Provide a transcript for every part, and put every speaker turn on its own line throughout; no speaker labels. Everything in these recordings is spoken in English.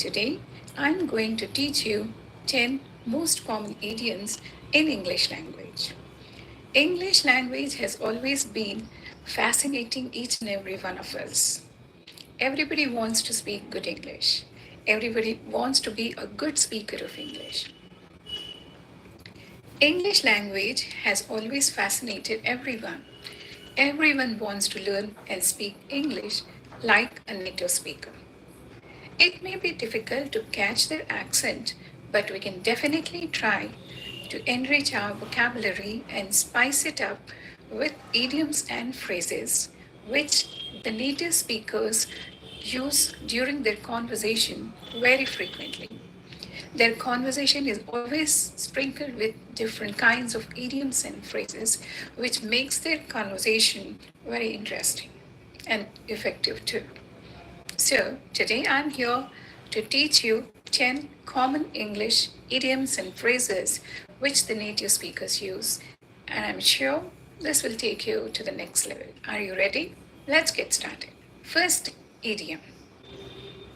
Today, I'm going to teach you 10 most common idioms in English language. English language has always been fascinating each and every one of us. Everybody wants to speak good English. Everybody wants to be a good speaker of English. English language has always fascinated everyone. Everyone wants to learn and speak English like a native speaker. It may be difficult to catch their accent, but we can definitely try to enrich our vocabulary and spice it up with idioms and phrases which the native speakers use during their conversation very frequently. Their conversation is always sprinkled with different kinds of idioms and phrases, which makes their conversation very interesting and effective too. So, today I'm here to teach you 10 common English idioms and phrases which the native speakers use, and I'm sure this will take you to the next level. Are you ready? Let's get started. First idiom: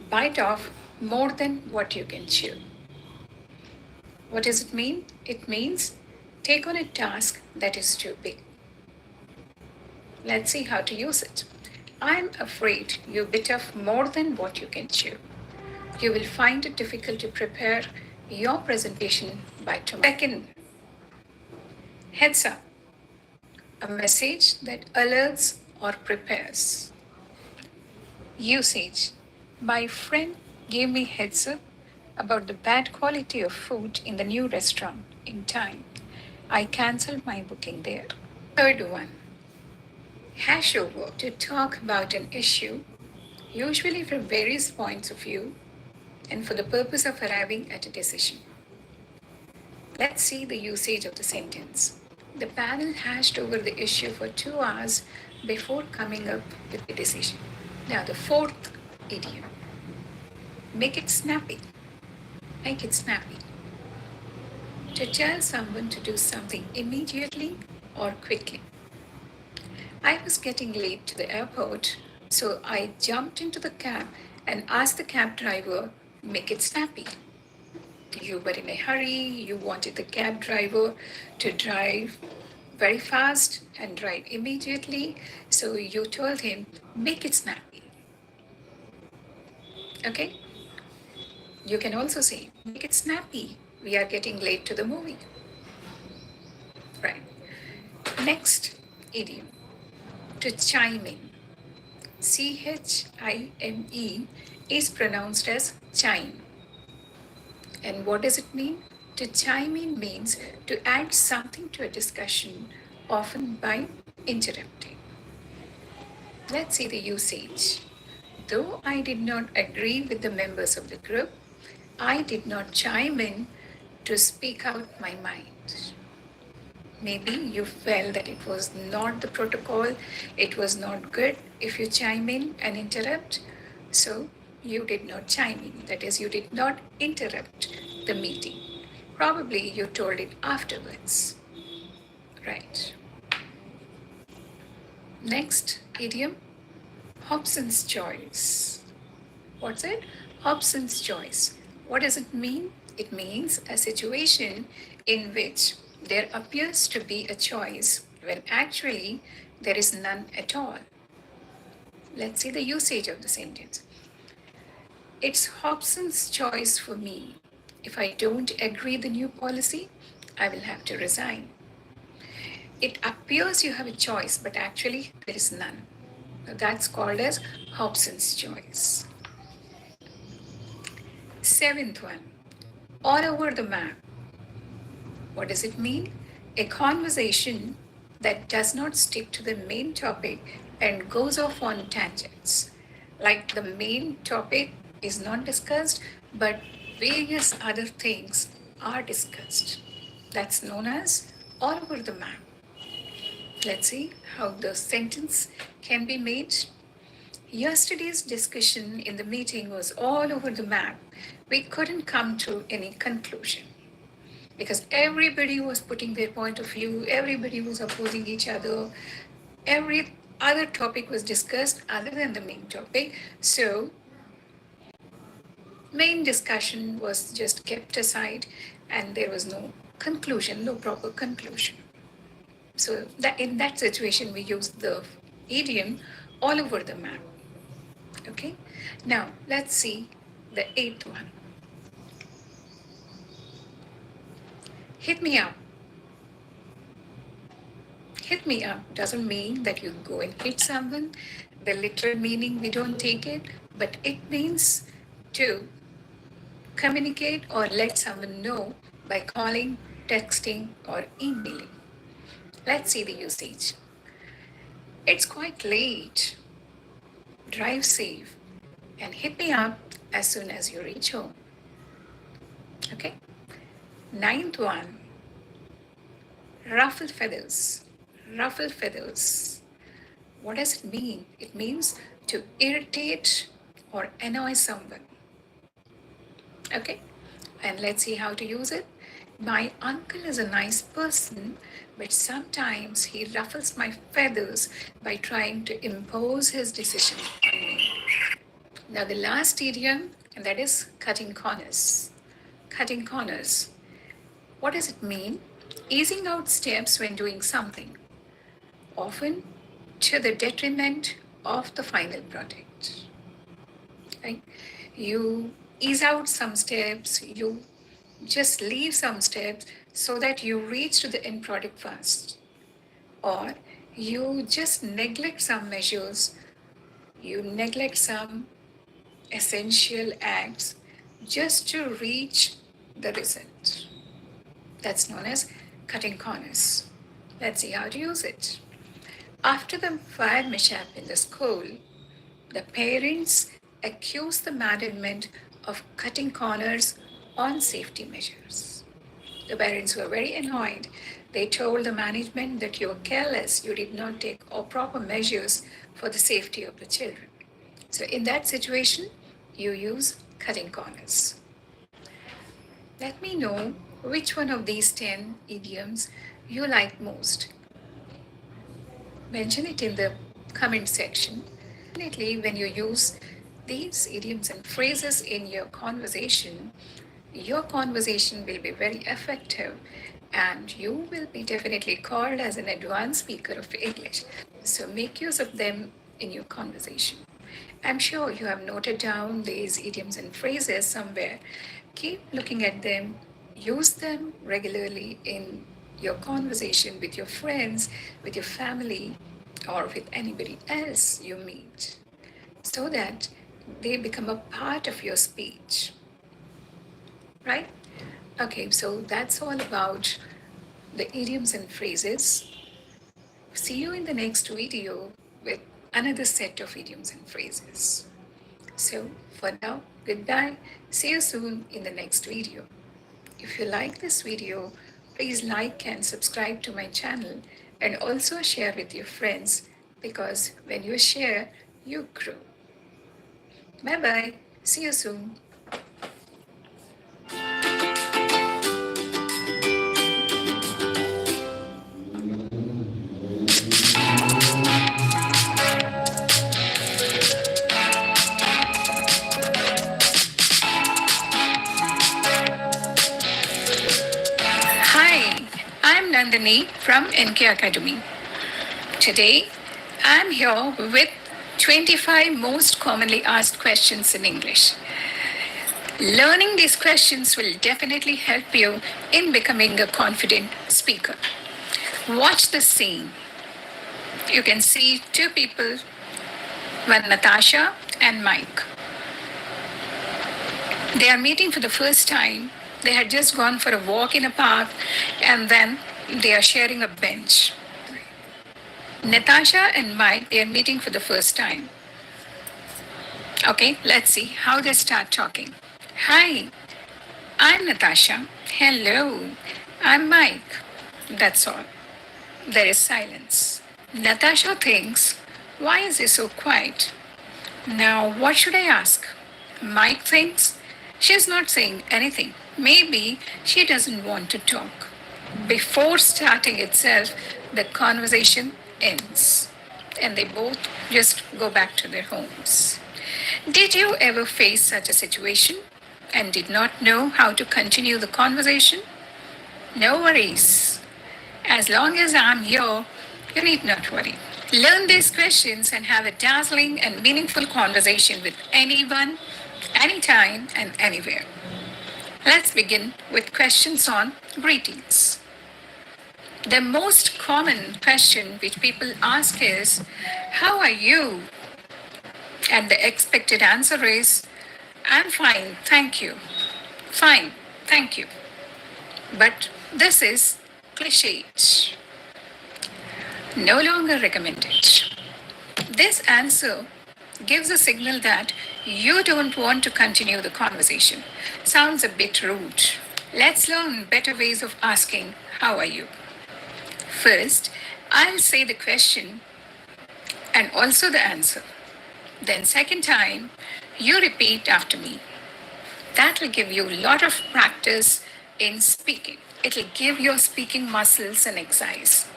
bite off more than what you can chew. What does it mean? It means take on a task that is too big. Let's see how to use it. I'm afraid you bit off more than what you can chew. You will find it difficult to prepare your presentation by tomorrow. Second, heads up, a message that alerts or prepares. Usage: my friend gave me heads up about the bad quality of food in the new restaurant in time. I cancelled my booking there. Third one, hash over, to talk about an issue, usually from various points of view and for the purpose of arriving at a decision. Let's see the usage of the sentence. The panel hashed over the issue for 2 hours before coming up with a decision. Now, the fourth idiom: make it snappy. Make it snappy. To tell someone to do something immediately or quickly. I was getting late to the airport, so I jumped into the cab and asked the cab driver, make it snappy. You were in a hurry, you wanted the cab driver to drive very fast and drive immediately, so you told him, make it snappy. Okay? You can also say, make it snappy. We are getting late to the movie. Right. Next idiom: to chime in. CHIME is pronounced as chime. And what does it mean? To chime in means to add something to a discussion, often by interrupting. Let's see the usage. Though I did not agree with the members of the group, I did not chime in to speak out my mind. Maybe you felt that it was not the protocol, it was not good if you chime in and interrupt, so you did not chime in. That is, you did not interrupt the meeting. Probably you told it afterwards. Right. Next idiom: Hobson's choice. What's it? Hobson's choice. What does it mean? It means a situation in which there appears to be a choice when actually there is none at all. Let's see the usage of the sentence. It's Hobson's choice for me. If I don't agree the new policy, I will have to resign. It appears you have a choice, but actually there is none. That's called as Hobson's choice. Seventh one, all over the map. What does it mean? A conversation that does not stick to the main topic and goes off on tangents. Like the main topic is not discussed, but various other things are discussed. That's known as all over the map. Let's see how the sentence can be made. Yesterday's discussion in the meeting was all over the map. We couldn't come to any conclusion because everybody was putting their point of view, everybody was opposing each other, every other topic was discussed other than the main topic. So Main discussion was just kept aside and there was no conclusion, no proper conclusion. So that in that situation, we use the idiom all over the map. Okay. Now let's see the eighth one. Hit me up. Hit me up doesn't mean that you go and hit someone. The literal meaning, we don't take it, but it means to communicate or let someone know by calling, texting, or emailing. Let's see the usage. It's quite late. Drive safe and hit me up as soon as you reach home. Okay. Ninth one, ruffle feathers. Ruffle feathers. What does it mean? It means to irritate or annoy someone. Okay. And let's see how to use it. My uncle is a nice person, but sometimes he ruffles my feathers by trying to impose his decision on me. Now, the last idiom, and that is cutting corners. Cutting corners. What does it mean? Easing out steps when doing something, often to the detriment of the final product. Right? You ease out some steps, you just leave some steps so that you reach to the end product fast. Or you just neglect some measures, you neglect some essential acts just to reach the result. That's known as cutting corners. Let's see how to use it. After the fire mishap in the school, the parents accused the management of cutting corners on safety measures. The parents were very annoyed. They told the management that you were careless, you did not take all proper measures for the safety of the children. So in that situation, you use cutting corners. Let me know which one of these 10 idioms you like most. Mention it in the comment section. Definitely, when you use these idioms and phrases in your conversation will be very effective and you will be definitely called as an advanced speaker of English. So make use of them in your conversation. I'm sure you have noted down these idioms and phrases somewhere. Keep looking at them, use them regularly in your conversation with your friends, with your family, or with anybody else you meet, so that they become a part of your speech. Right? Okay, so that's all about the idioms and phrases. See you in the next video with another set of idioms and phrases. So for now, goodbye. See you soon in the next video. If you like this video, please like and subscribe to my channel and also share with your friends, because when you share, you grow. Bye bye. See you soon. Hi, I'm Nandini from NK Academy. Today, I'm here with 25 most commonly asked questions in English. Learning these questions will definitely help you in becoming a confident speaker. Watch the scene. You can see two people, one Natasha and Mike. They are meeting for the first time. They had just gone for a walk in a park and then they are sharing a bench. Natasha and Mike, they are meeting for the first time. Okay, let's see how they start talking. Hi, I'm Natasha. Hello, I'm Mike. That's all. There is silence. Natasha thinks, why is he so quiet? Now, what should I ask? Mike thinks, she's not saying anything. Maybe she doesn't want to talk. Before starting itself, the conversation ends and they both just go back to their homes. Did you ever face such a situation? and did not know how to continue the conversation? No worries. As long as I'm here, you need not worry. Learn these questions and have a dazzling and meaningful conversation with anyone, anytime, and anywhere. Let's begin with questions on greetings. The most common question which people ask is, how are you? And the expected answer is, I'm fine, thank you. Fine, thank you. But this is cliche. No longer recommended. This answer gives a signal that you don't want to continue the conversation. Sounds a bit rude. Let's learn better ways of asking, how are you? First, I'll say the question and also the answer. Then, second time, you repeat after me. That will give you a lot of practice in speaking. It'll give your speaking muscles an exercise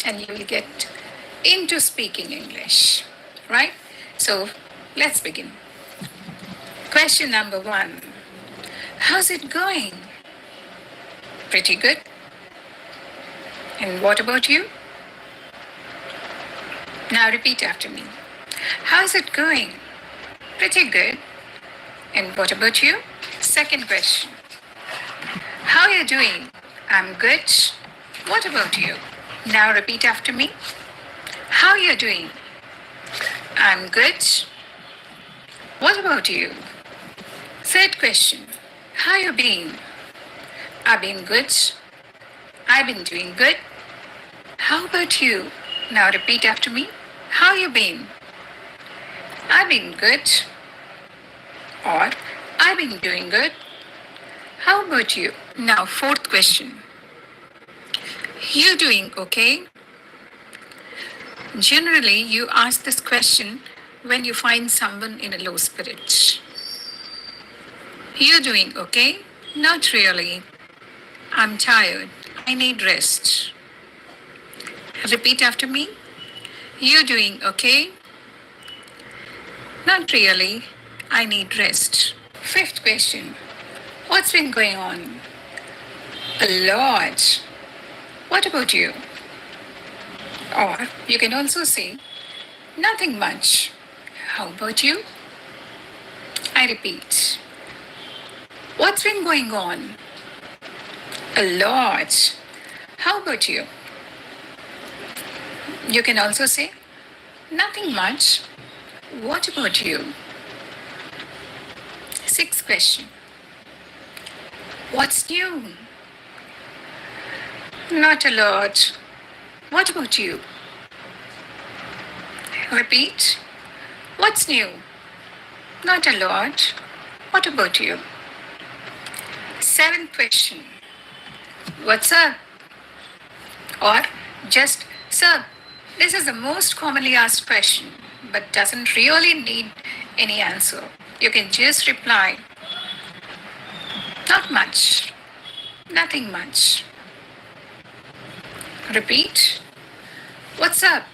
and you will get into speaking English, right? So let's begin. Question number 1. How's it going? Pretty good. And what about you? Now repeat after me. How's it going? Pretty good. And what about you? Second question. How are you doing? I'm good. What about you? Now repeat after me. How are you doing? I'm good. What about you? Third question. How you been? I've been good. I've been doing good. How about you? Now repeat after me. How you been? I've been good. Or I've been doing good. How about you? Now fourth question. You doing okay? Generally, you ask this question when you find someone in a low spirit. You doing okay? Not really. I'm tired. I need rest. Repeat after me. You doing okay? Not really. I need rest. Fifth question. What's been going on? A lot. What about you? Or you can also say, nothing much. How about you? I repeat. What's been going on? A lot. How about you? You can also say, nothing much. What about you? Sixth question. What's new? Not a lot. What about you? Repeat. What's new? Not a lot. What about you? Seventh question. What's up? Or just, sir, this is the most commonly asked question, but doesn't really need any answer. You can just reply, not much, nothing much. Repeat, what's up?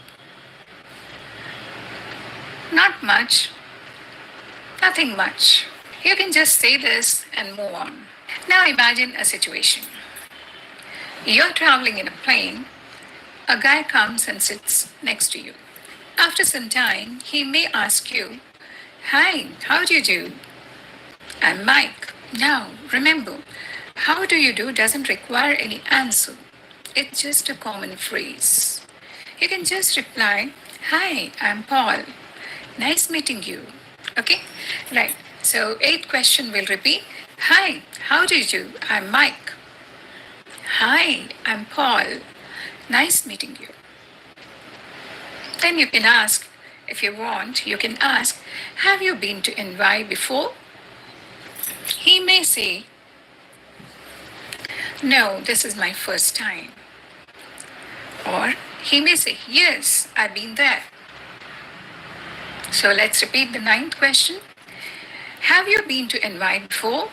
Not much, nothing much. You can just say this and move on. Now imagine a situation. You're traveling in a plane. A guy comes and sits next to you. After some time, he may ask you, hi, how do you do? I'm Mike. Now, remember, how do you do doesn't require any answer. It's just a common phrase. You can just reply, hi, I'm Paul. Nice meeting you. Okay? Right. So, eighth question will repeat, hi, how do you do? I'm Mike. Hi, I'm Paul. Nice meeting you. Then you can ask, if you want, you can ask, have you been to NY before? He may say, no, this is my first time. Or he may say, yes, I've been there. So let's repeat the ninth question. Have you been to NY before?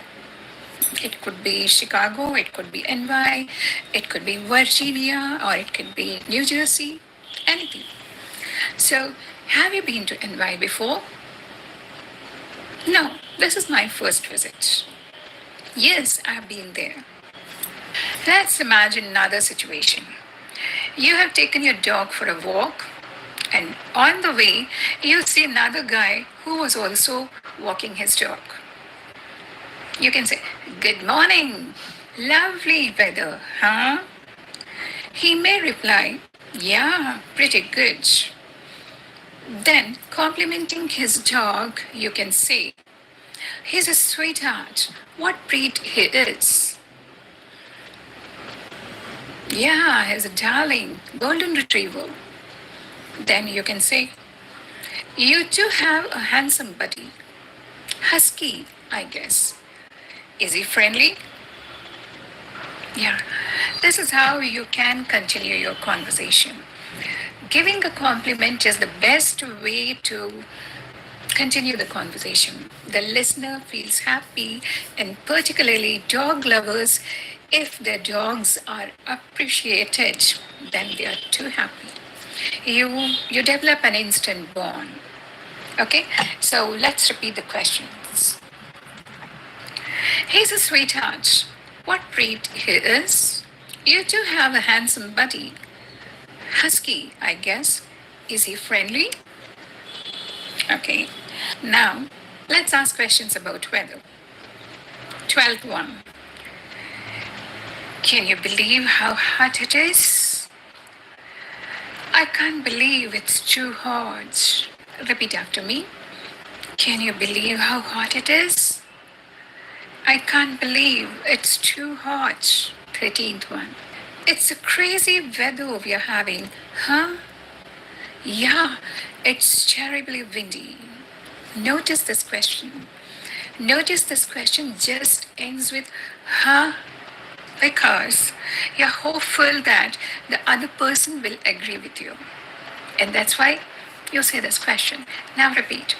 It could be Chicago, it could be NY, it could be Virginia, or it could be New Jersey, anything. So, have you been to NY before? No, this is my first visit. Yes, I've been there. Let's imagine another situation. You have taken your dog for a walk, and on the way, you see another guy who was also walking his dog. You can say, "Good morning. Lovely weather, huh?" He may reply, "Yeah, pretty good." Then, complimenting his dog, you can say, "He's a sweetheart. What breed he is?" "Yeah, he's a darling, golden retriever." Then you can say, "You too have a handsome buddy. Husky, I guess. Is he friendly?" Yeah, this is how you can continue your conversation. Giving a compliment is the best way to continue the conversation. The listener feels happy, and particularly dog lovers, if their dogs are appreciated, then they are too happy. You develop an instant bond. Okay, so let's repeat the questions. He's a sweetheart. What breed he is? You too have a handsome buddy. Husky, I guess. Is he friendly? Okay. Now, let's ask questions about weather. 12th one. Can you believe how hot it is? I can't believe it's too hot. Repeat after me. Can you believe how hot it is? I can't believe it's too hot. 13th one. It's a crazy weather we are having, huh? Yeah, it's terribly windy. Notice this question. Notice this question just ends with huh, because you're hopeful that the other person will agree with you. And that's why you say this question. Now repeat.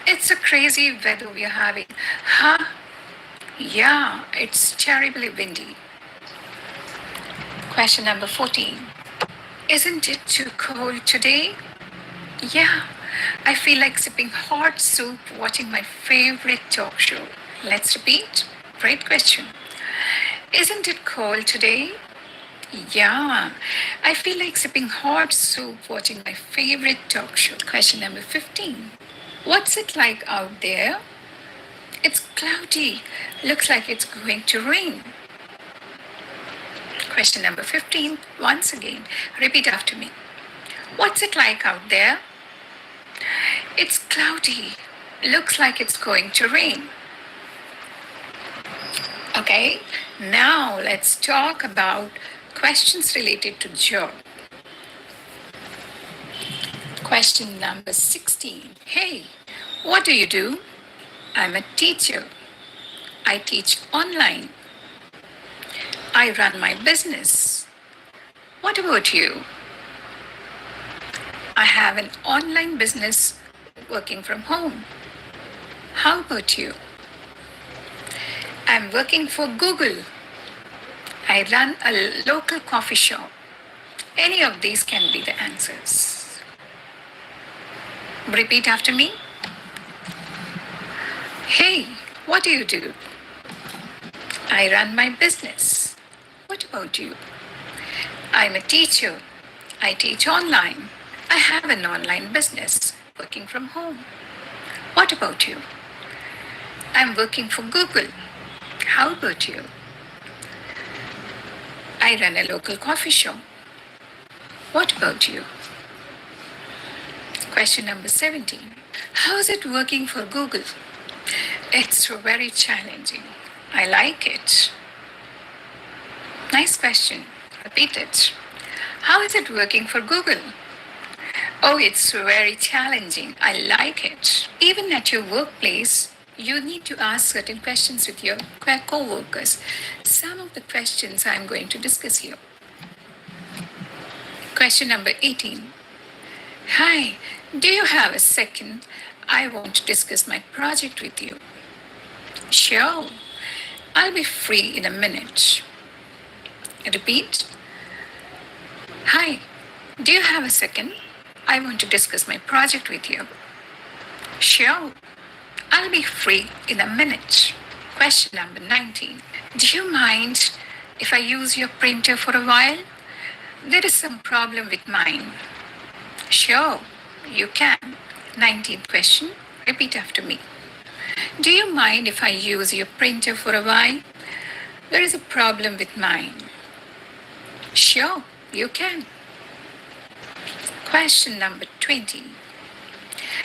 It's a crazy weather we are having. Huh? Yeah, it's terribly windy. Question number 14. Isn't it too cold today? Yeah, I feel like sipping hot soup watching my favorite talk show. Let's repeat. Great question. Isn't it cold today? Yeah, I feel like sipping hot soup watching my favorite talk show. Question number 15. What's it like out there? It's cloudy. Looks like it's going to rain. Question number 15. Once again, repeat after me. What's it like out there? It's cloudy. Looks like it's going to rain. Okay, now let's talk about questions related to job. Question number 16. Hey, what do you do? I'm a teacher. I teach online. I run my business. What about you? I have an online business working from home. How about you? I'm working for Google. I run a local coffee shop. Any of these can be the answers. Repeat after me. Hey, what do you do? I run my business. What about you? I'm a teacher. I teach online. I have an online business working from home. What about you? I'm working for Google. How about you? I run a local coffee shop. What about you? Question number 17. How is it working for Google? It's very challenging. I like it. Nice question. Repeat it. How is it working for Google? Oh, it's very challenging. I like it. Even at your workplace, you need to ask certain questions with your co-workers. Some of the questions I'm going to discuss here. Question number 18. Hi, do you have a second? I want to discuss my project with you. Sure, I'll be free in a minute. Repeat. Hi, do you have a second? I want to discuss my project with you. Sure, I'll be free in a minute. Question number 19. Do you mind if I use your printer for a while? There is some problem with mine. Sure, you can. 19th question. Repeat after me. Do you mind if I use your printer for a while? There is a problem with mine. Sure, you can. Question number 20.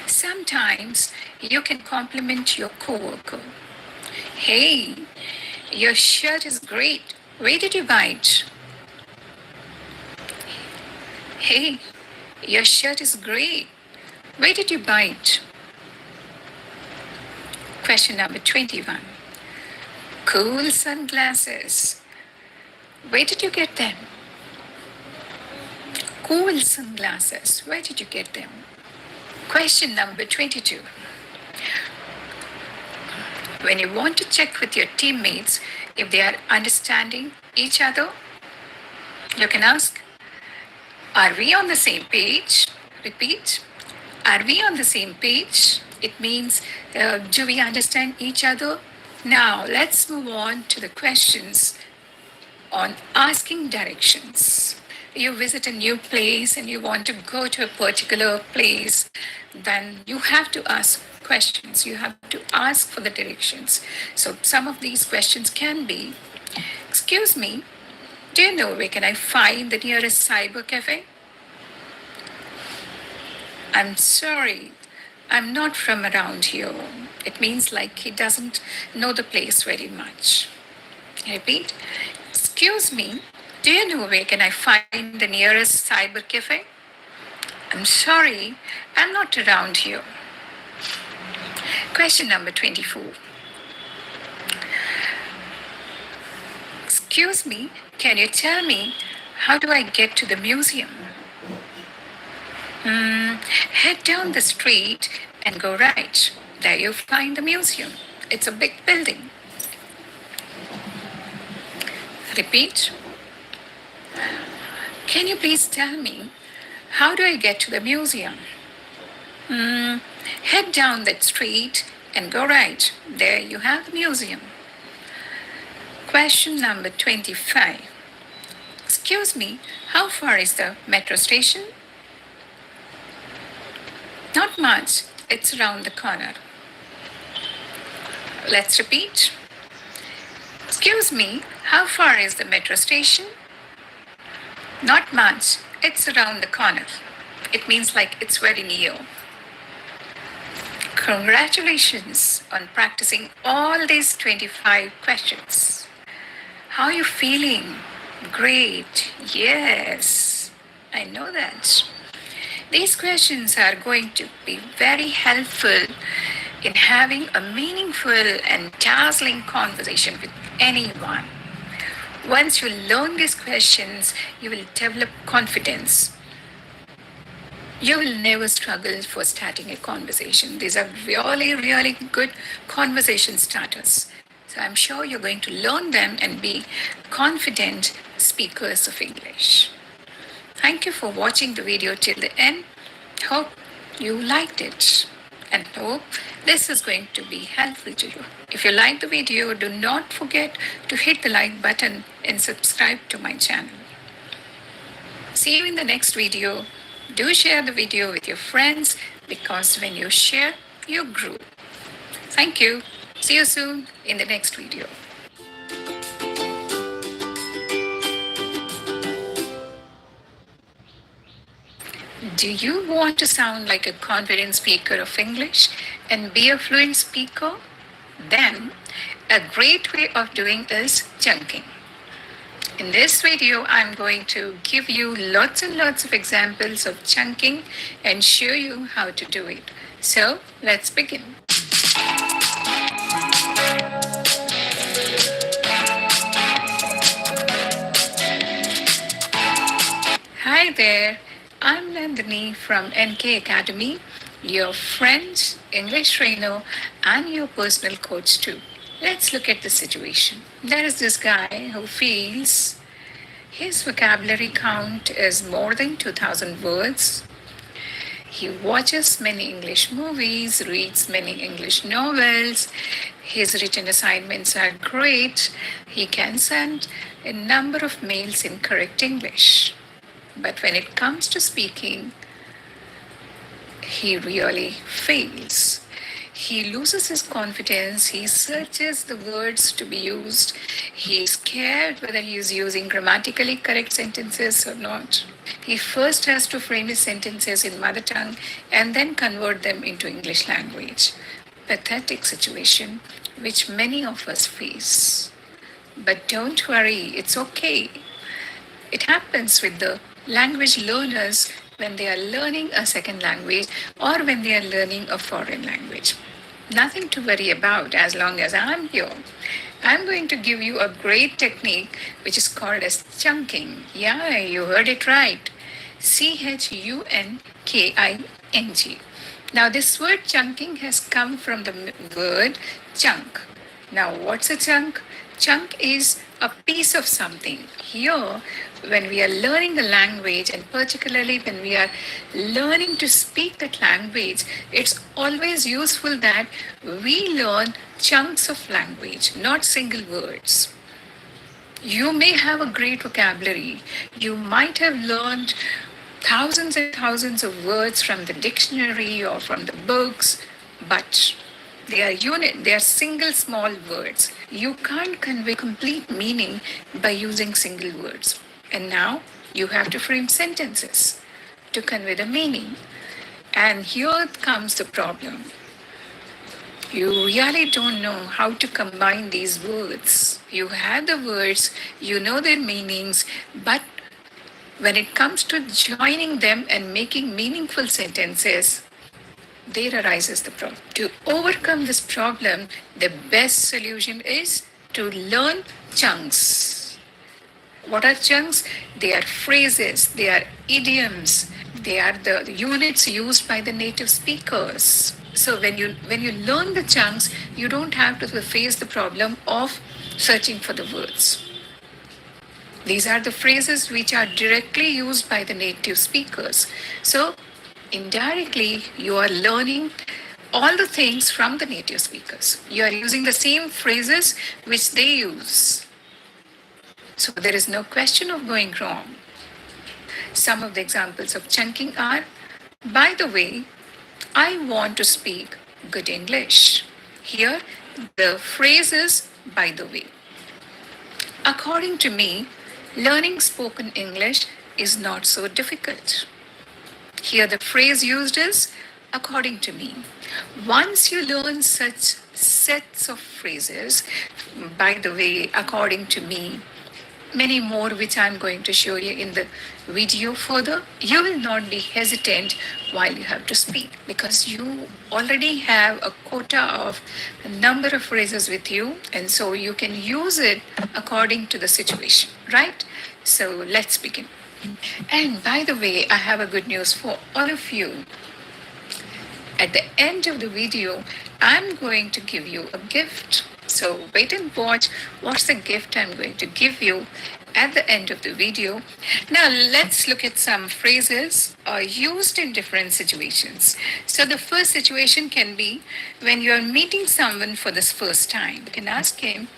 Sometimes you can compliment your coworker. Hey, your shirt is great. Where did you buy it? Hey, your shirt is great. Where did you buy it? Question number 21. Cool sunglasses. Where did you get them? Cool sunglasses. Where did you get them? Question number 22. When you want to check with your teammates if they are understanding each other, you can ask, are we on the same page? Repeat. Are we on the same page? It means, do we understand each other? Now, let's move on to the questions on asking directions. You visit a new place and you want to go to a particular place, then you have to ask questions. You have to ask for the directions. So, some of these questions can be, excuse me, do you know where can I find the nearest cyber cafe? I'm sorry, I'm not from around here. It means like he doesn't know the place very much. Repeat. Excuse me, do you know where can I find the nearest cyber cafe? I'm sorry, I'm not around here. Question number 24. Excuse me, can you tell me how do I get to the museum? Head down the street and go right. There you'll find the museum. It's a big building. Repeat. Can you please tell me how do I get to the museum? Head down that street and go right. There you have the museum. Question number 25. Excuse me, how far is the metro station? Not much. It's around the corner. Let's repeat. Excuse me, how far is the metro station? Not much. It's around the corner. It means like it's very near. Congratulations on practicing all these 25 questions. How are you feeling? Great. Yes, I know that. These questions are going to be very helpful in having a meaningful and dazzling conversation with anyone. Once you learn these questions, you will develop confidence. You will never struggle for starting a conversation. These are really, really good conversation starters. So I'm sure you're going to learn them and be confident speakers of English. Thank you for watching the video till the end. Hope you liked it and hope this is going to be helpful to you. If you like the video, do not forget to hit the like button and subscribe to my channel. See you in the next video. Do share the video with your friends because when you share, you grow. Thank you. See you soon in the next video. Do you want to sound like a confident speaker of English and be a fluent speaker? Then, a great way of doing is chunking. In this video, I'm going to give you lots and lots of examples of chunking and show you how to do it. So, let's begin. Hi there. I'm Nandini from NK Academy, your friend, English trainer, and your personal coach too. Let's look at the situation. There is this guy who feels his vocabulary count is more than 2000 words. He watches many English movies, reads many English novels, His written assignments are great. He can send a number of mails in correct English. But when it comes to speaking, he really fails. He loses his confidence. He searches the words to be used. He's scared whether he is using grammatically correct sentences or not. He first has to frame his sentences in mother tongue and then convert them into English language. Pathetic situation which many of us face. But don't worry, it's okay. It happens with the language learners when they are learning a second language or when they are learning a foreign language. Nothing to worry about as long as I'm here. I'm going to give you a great technique which is called as chunking. Yeah, you heard it right. Chunking. Now, this word chunking has come from the word chunk. Now, what's a chunk? Chunk is a piece of something. Here, when we are learning the language, and particularly when we are learning to speak that language, it's always useful that we learn chunks of language, not single words. You may have a great vocabulary. You might have learned thousands and thousands of words from the dictionary or from the books, but they are single small words. You can't convey complete meaning by using single words. And now you have to frame sentences to convey the meaning. And here comes the problem. You really don't know how to combine these words. You have the words, you know their meanings, but when it comes to joining them and making meaningful sentences, there arises the problem. To overcome this problem, the best solution is to learn chunks. What are chunks? They are phrases, they are idioms, they are the units used by the native speakers. So when you learn the chunks, you don't have to face the problem of searching for the words. These are the phrases which are directly used by the native speakers. So indirectly, you are learning all the things from the native speakers. You are using the same phrases which they use. So there is no question of going wrong. Some of the examples of chunking are, by the way, I want to speak good English. Here, the phrase is, by the way. According to me, learning spoken English is not so difficult. Here, the phrase used is, according to me. Once you learn such sets of phrases, by the way, according to me, many more which I'm going to show you in the video further, you will not be hesitant while you have to speak because you already have a quota of a number of phrases with you, and so you can use it according to the situation, right? So let's begin. And by the way, I have a good news for all of you. At the end of the video, I'm going to give you a gift. So wait and watch what's the gift I'm going to give you at the end of the video. Now let's look at some phrases used in different situations. So the first situation can be when you're meeting someone for the first time. You can ask him,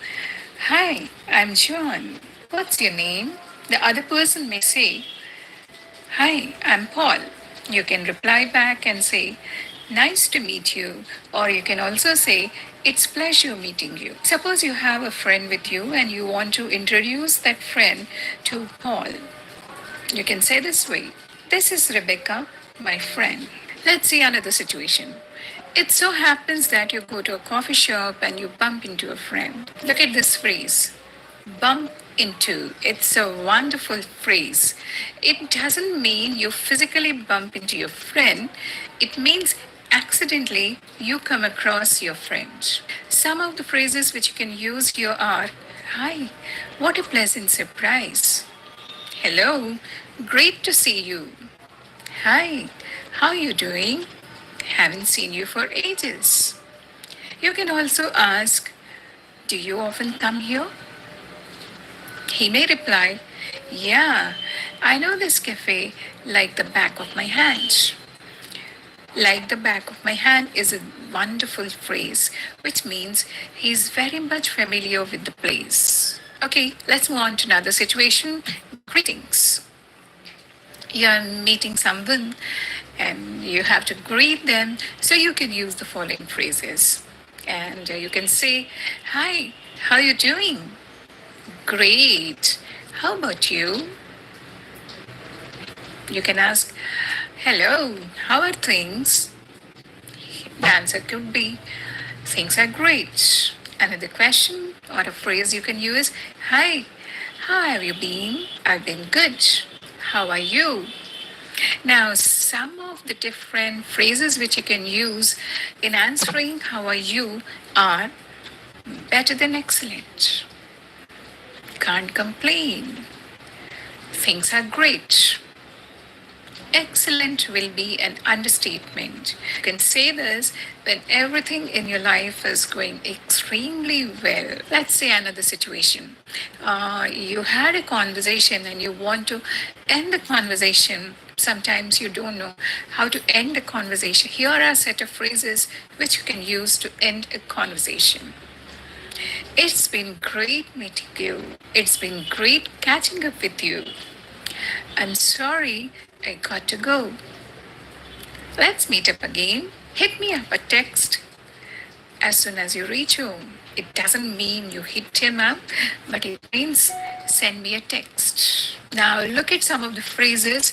"Hi, I'm John. What's your name?" The other person may say, "Hi, I'm Paul." You can reply back and say, "Nice to meet you." Or you can also say, "It's pleasure meeting you." Suppose you have a friend with you and you want to introduce that friend to Paul. You can say this way, "This is Rebecca, my friend." Let's see another situation. It so happens that you go to a coffee shop and you bump into a friend. Look at this phrase, bump into. It's a wonderful phrase. It doesn't mean you physically bump into your friend, it means accidentally you come across your friend. Some of the phrases which you can use here are, "Hi, what a pleasant surprise." "Hello, great to see you." "Hi, how you doing? Haven't seen you for ages." You can also ask, "Do you often come here?" He may reply, "Yeah, I know this cafe like the back of my hand." Like the back of my hand is a wonderful phrase, which means he's very much familiar with the place. Okay, let's move on to another situation. Greetings. You're meeting someone and you have to greet them, so you can use the following phrases. And you can say, "Hi, how are you doing?" "Great. How about you?" You can ask, "Hello, how are things?" The answer could be, "Things are great." Another question or a phrase you can use, "Hi, how have you been?" "I've been good. How are you?" Now, some of the different phrases which you can use in answering "How are you" are better than excellent, can't complain, things are great. Excellent will be an understatement. You can say this when everything in your life is going extremely well. Let's say another situation. You had a conversation and you want to end the conversation. Sometimes you don't know how to end a conversation. Here are a set of phrases which you can use to end a conversation. "It's been great meeting you. It's been great catching up with you. I'm sorry, I got to go. Let's meet up again. Hit me up a text as soon as you reach home." It doesn't mean you hit him up, but it means send me a text. Now, look at some of the phrases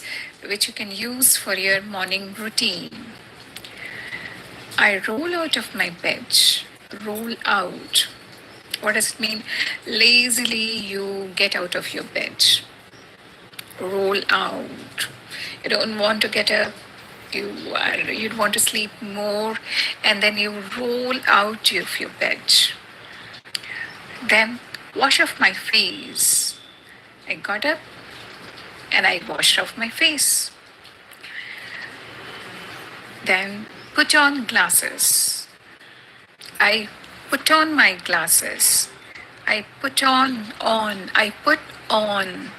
which you can use for your morning routine. "I roll out of my bed." Roll out. What does it mean? Lazily you get out of your bed. Roll out. You don't want to get up. You'd want to sleep more, and then you roll out of your bed. Then wash off my face. I got up and I washed off my face. Then put on glasses. I put on my glasses. I put on. I put on.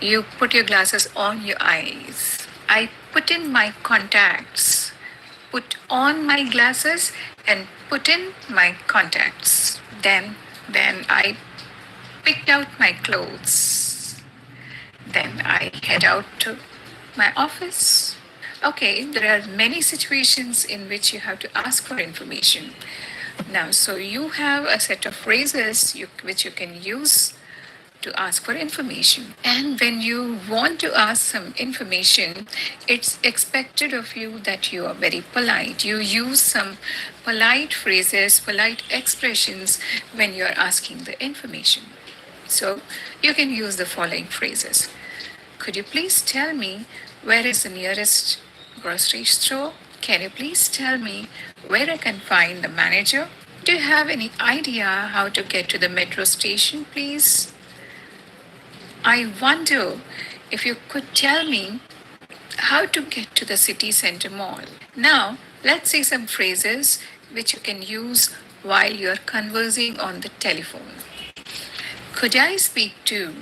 You put your glasses on your eyes. I put in my contacts. Put on my glasses and put in my contacts. Then I picked out my clothes. Then I head out to my office. Okay, there are many situations in which you have to ask for information. Now, so you have a set of phrases which you can use to ask for information. And when you want to ask some information, it's expected of you that you are very polite. You use some polite phrases, polite expressions when you're asking the information. So you can use the following phrases. "Could you please tell me where is the nearest grocery store?" "Can you please tell me where I can find the manager?" "Do you have any idea how to get to the metro station, please?" "I wonder if you could tell me how to get to the city center mall." Now, let's see some phrases which you can use while you're conversing on the telephone. "Could I speak to?"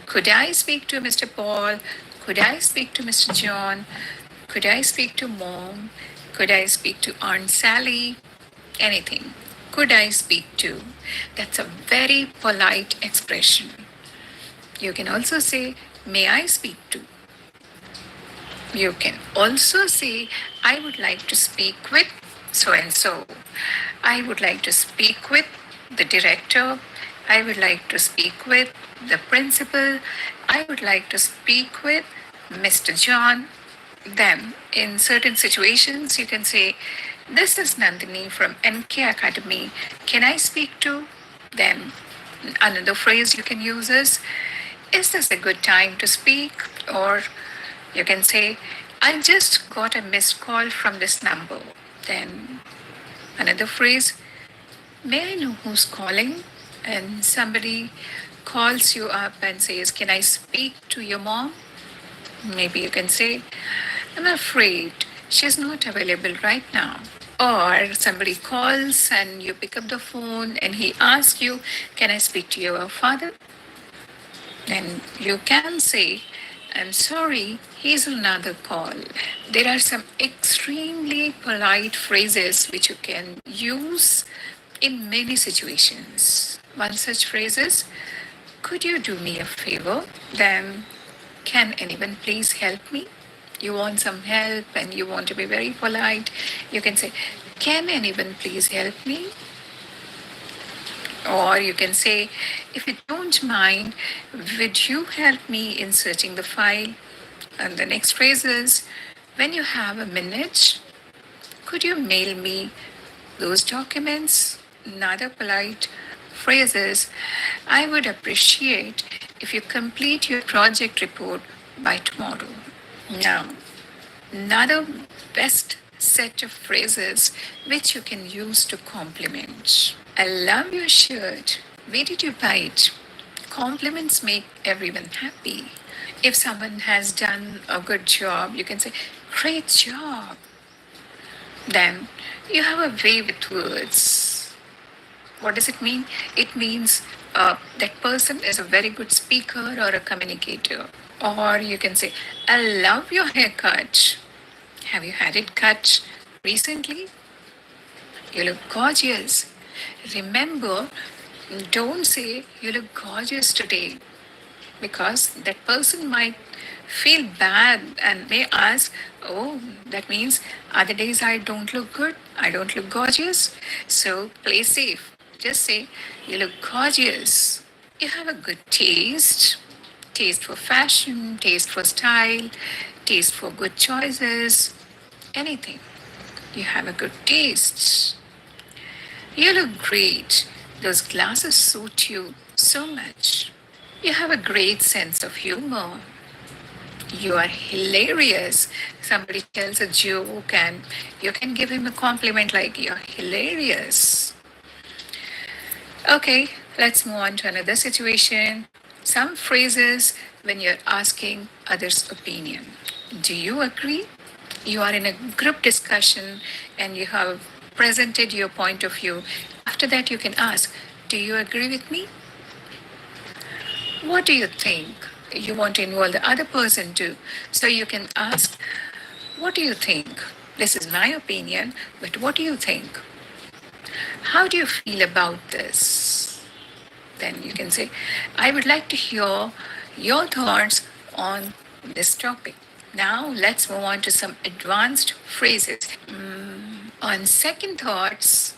"Could I speak to Mr. Paul?" "Could I speak to Mr. John?" "Could I speak to Mom?" "Could I speak to Aunt Sally?" Anything. "Could I speak to?" That's a very polite expression. You can also say, "May I speak to?" You can also say, "I would like to speak with so and so." "I would like to speak with the director." "I would like to speak with the principal." "I would like to speak with Mr. John." Then, in certain situations, you can say, "This is Nandini from NK Academy. Can I speak to?" Then, another phrase you can use is this a good time to speak? Or you can say, "I just got a missed call from this number." Then, another phrase, "May I know who's calling?" And somebody calls you up and says, "Can I speak to your mom?" Maybe you can say, "I'm afraid she's not available right now." Or somebody calls and you pick up the phone and he asks you, "Can I speak to your father?" Then you can say, "I'm sorry, Here's another call. There are some extremely polite phrases which you can use in many situations. One such phrase is, could you do me a favor? Then, can anyone please help me? You want some help and you want to be very polite. You can say, can anyone please help me? Or you can say, if you don't mind, would you help me in searching the file? And the next phrase is, when you have a minute, could you mail me those documents? Another polite phrase is, I would appreciate if you complete your project report by tomorrow. Now, another best set of phrases which you can use to compliment. I love your shirt. Where did you buy it? Compliments make everyone happy. If someone has done a good job, you can say, great job. Then you have a way with words. What does it mean? It means that person is a very good speaker or a communicator. Or you can say, I love your haircut. Have you had it cut recently? You look gorgeous. Remember, don't say you look gorgeous today because that person might feel bad and may ask, oh, that means other days I don't look good, I don't look gorgeous. So play safe. Just say, you look gorgeous. You have a good taste. Taste for fashion, taste for style, taste for good choices, anything. You have a good taste. You look great. Those glasses suit you so much. You have a great sense of humor. You are hilarious. Somebody tells a joke and you can give him a compliment like you're hilarious. Okay, let's move on to another situation. Some phrases when you're asking others' opinion. Do you agree? You are in a group discussion and you have presented your point of view. After that, you can ask, do you agree with me? What do you think? You want to involve the other person too. So you can ask, what do you think? This is my opinion, but what do you think? How do you feel about this? Then you can say, I would like to hear your thoughts on this topic. Now let's move on to some advanced phrases. On second thoughts,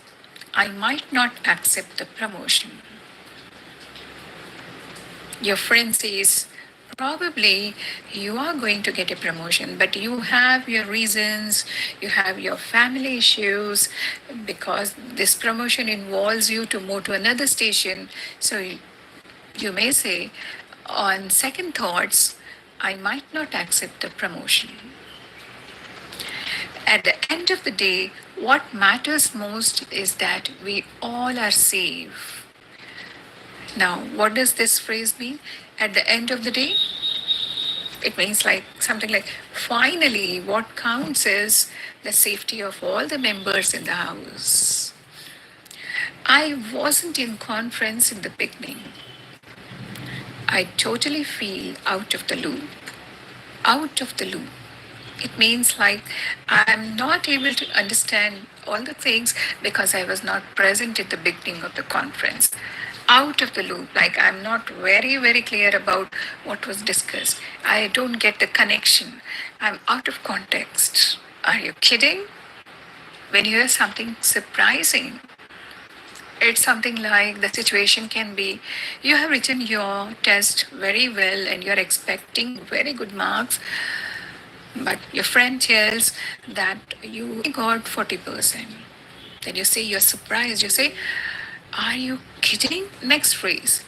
I might not accept the promotion. Your friend says, probably you are going to get a promotion, but you have your reasons, you have your family issues, because this promotion involves you to move to another station. So you may say, on second thoughts, I might not accept the promotion. At the end of the day, what matters most is that we all are safe. Now, what does this phrase mean? At the end of the day, it means like something like, finally, what counts is the safety of all the members in the house. I wasn't in conference in the beginning. I totally feel out of the loop. Out of the loop. It means like I'm not able to understand all the things because I was not present at the beginning of the conference. Out of the loop, like I'm not very, very clear about what was discussed. I don't get the connection. I'm out of context. Are you kidding? When you hear something surprising, it's something like the situation can be you have written your test very well and you're expecting very good marks, but your friend tells that you got 40%. Then you say you're surprised. You say, are you kidding? Next phrase.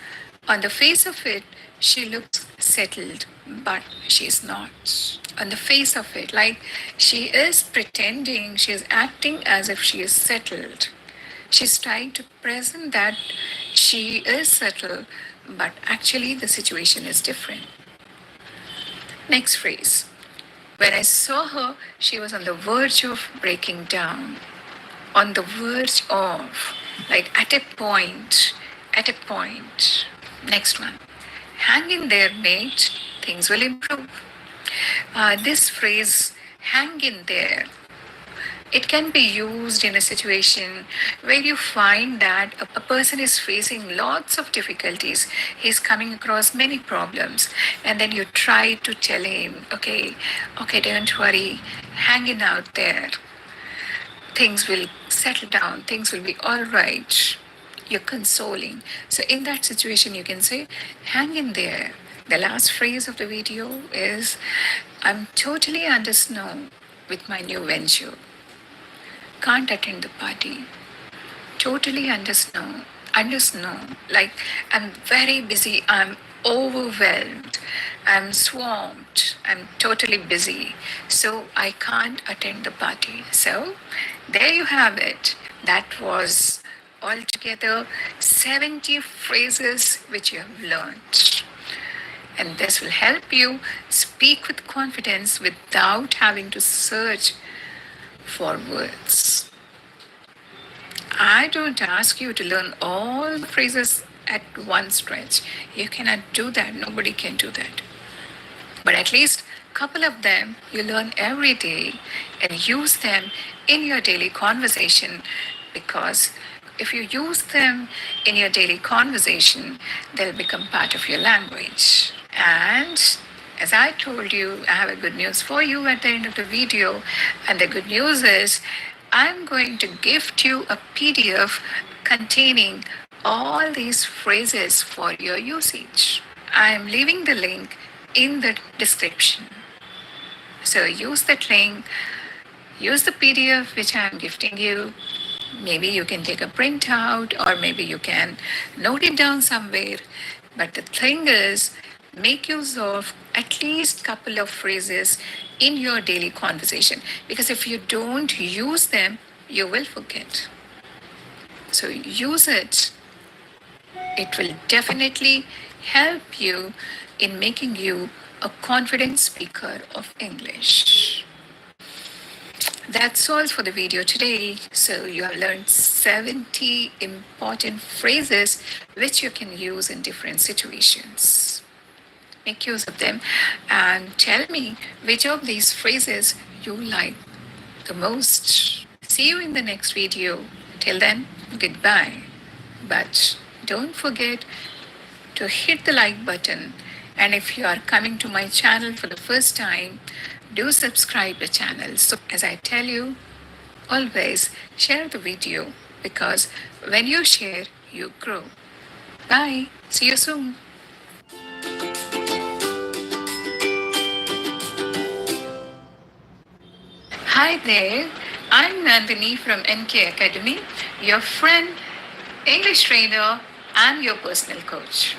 On the face of it, she looks settled, but she's not. On the face of it, like she is pretending, she is acting as if she is settled. She's trying to present that she is settled, but actually the situation is different. Next phrase. When I saw her, she was on the verge of breaking down. On the verge of, like at a point, at a point. Next one. Hang in there, mate. Things will improve. This phrase, hang in there, it can be used in a situation where you find that a person is facing lots of difficulties. He's coming across many problems, and then you try to tell him, okay, don't worry, hang in out there. Things will settle down, things will be all right. You're consoling. So, in that situation, you can say, hang in there. The last phrase of the video is, I'm totally under snow with my new venture. Can't attend the party. Totally under snow. Like, I'm very busy. I'm overwhelmed. I'm swamped. I'm totally busy. So I can't attend the party. So there you have it. That was altogether 70 phrases which you have learned. And this will help you speak with confidence without having to search for words. I don't ask you to learn all the phrases at one stretch. You cannot do that. Nobody can do that. But at least a couple of them you learn every day and use them in your daily conversation, because if you use them in your daily conversation, they'll become part of your language. And as I told you, I have a good news for you at the end of the video. And the good news is I'm going to gift you a PDF containing all these phrases for your usage. I am leaving the link in the description. So use that link, use the PDF which I am gifting you. Maybe you can take a printout, or maybe you can note it down somewhere. But the thing is, make use of at least couple of phrases in your daily conversation, because if you don't use them, you will forget. So use it. It will definitely help you in making you a confident speaker of English. That's all for the video today. So you have learned 70 important phrases which you can use in different situations. Make use of them and tell me which of these phrases you like the most. See you in the next video. Till then, goodbye. But don't forget to hit the like button. And if you are coming to my channel for the first time, do subscribe the channel. So as I tell you, always share the video, because when you share, you grow. Bye. See you soon. Hi there. I'm Nandini from NK Academy, your friend, English trainer, and your personal coach.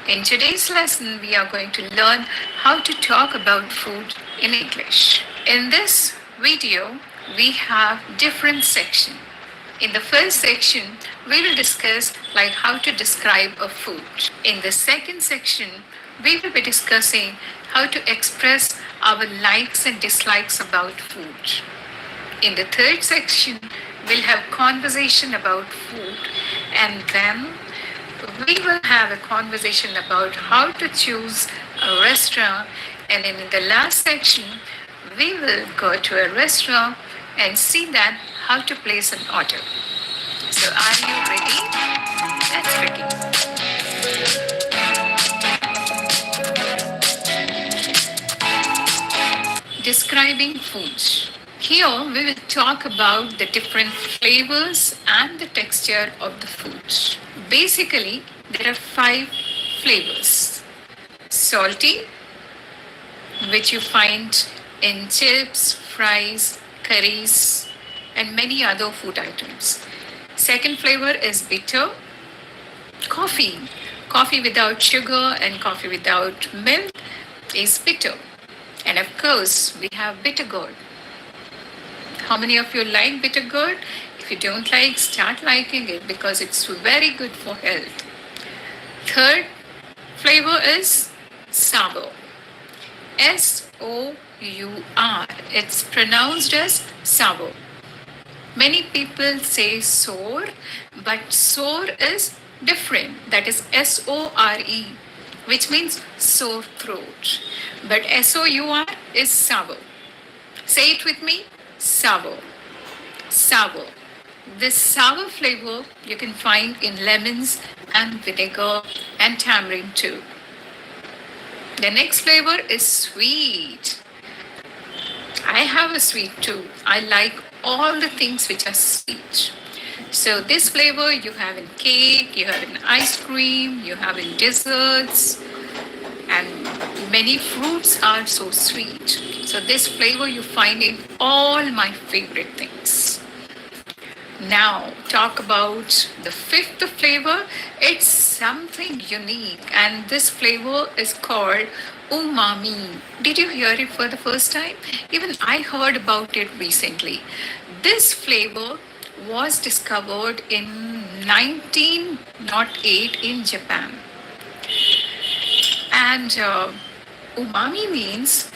In today's lesson, we are going to learn how to talk about food in English. In this video, we have different sections. In the first section, we will discuss like how to describe a food. In the second section, we will be discussing how to express our likes and dislikes about food. In the third section, we'll have conversation about food, and then we will have a conversation about how to choose a restaurant. And in the last section, we will go to a restaurant and see that how to place an order. So are you ready? Let's begin. Describing foods. Here we will talk about the different flavors and the texture of the food. Basically, there are 5 flavors. Salty, which you find in chips, fries, curries, and many other food items. Second flavor is bitter. Coffee. Coffee without sugar and coffee without milk is bitter. And of course, we have bitter gourd. How many of you like bitter gourd? If you don't like, start liking it, because it's very good for health. Third flavor is sour. S-O-U-R. It's pronounced as sour. Many people say sour, but sour is different. That is S-O-R-E, which means sore throat. But SOUR is sour. Say it with me, sour, sour. This sour flavor you can find in lemons and vinegar and tamarind too. The next flavor is sweet. I have a sweet too. I like all the things which are sweet. So this flavor you have in cake, you have in ice cream, you have in desserts, and many fruits are so sweet. So this flavor you find in all my favorite things. Now talk about the fifth flavor. It's something unique, and this flavor is called umami. Did you hear it for the first time? Even I heard about it recently. This flavor was discovered in 1908 in Japan. And umami means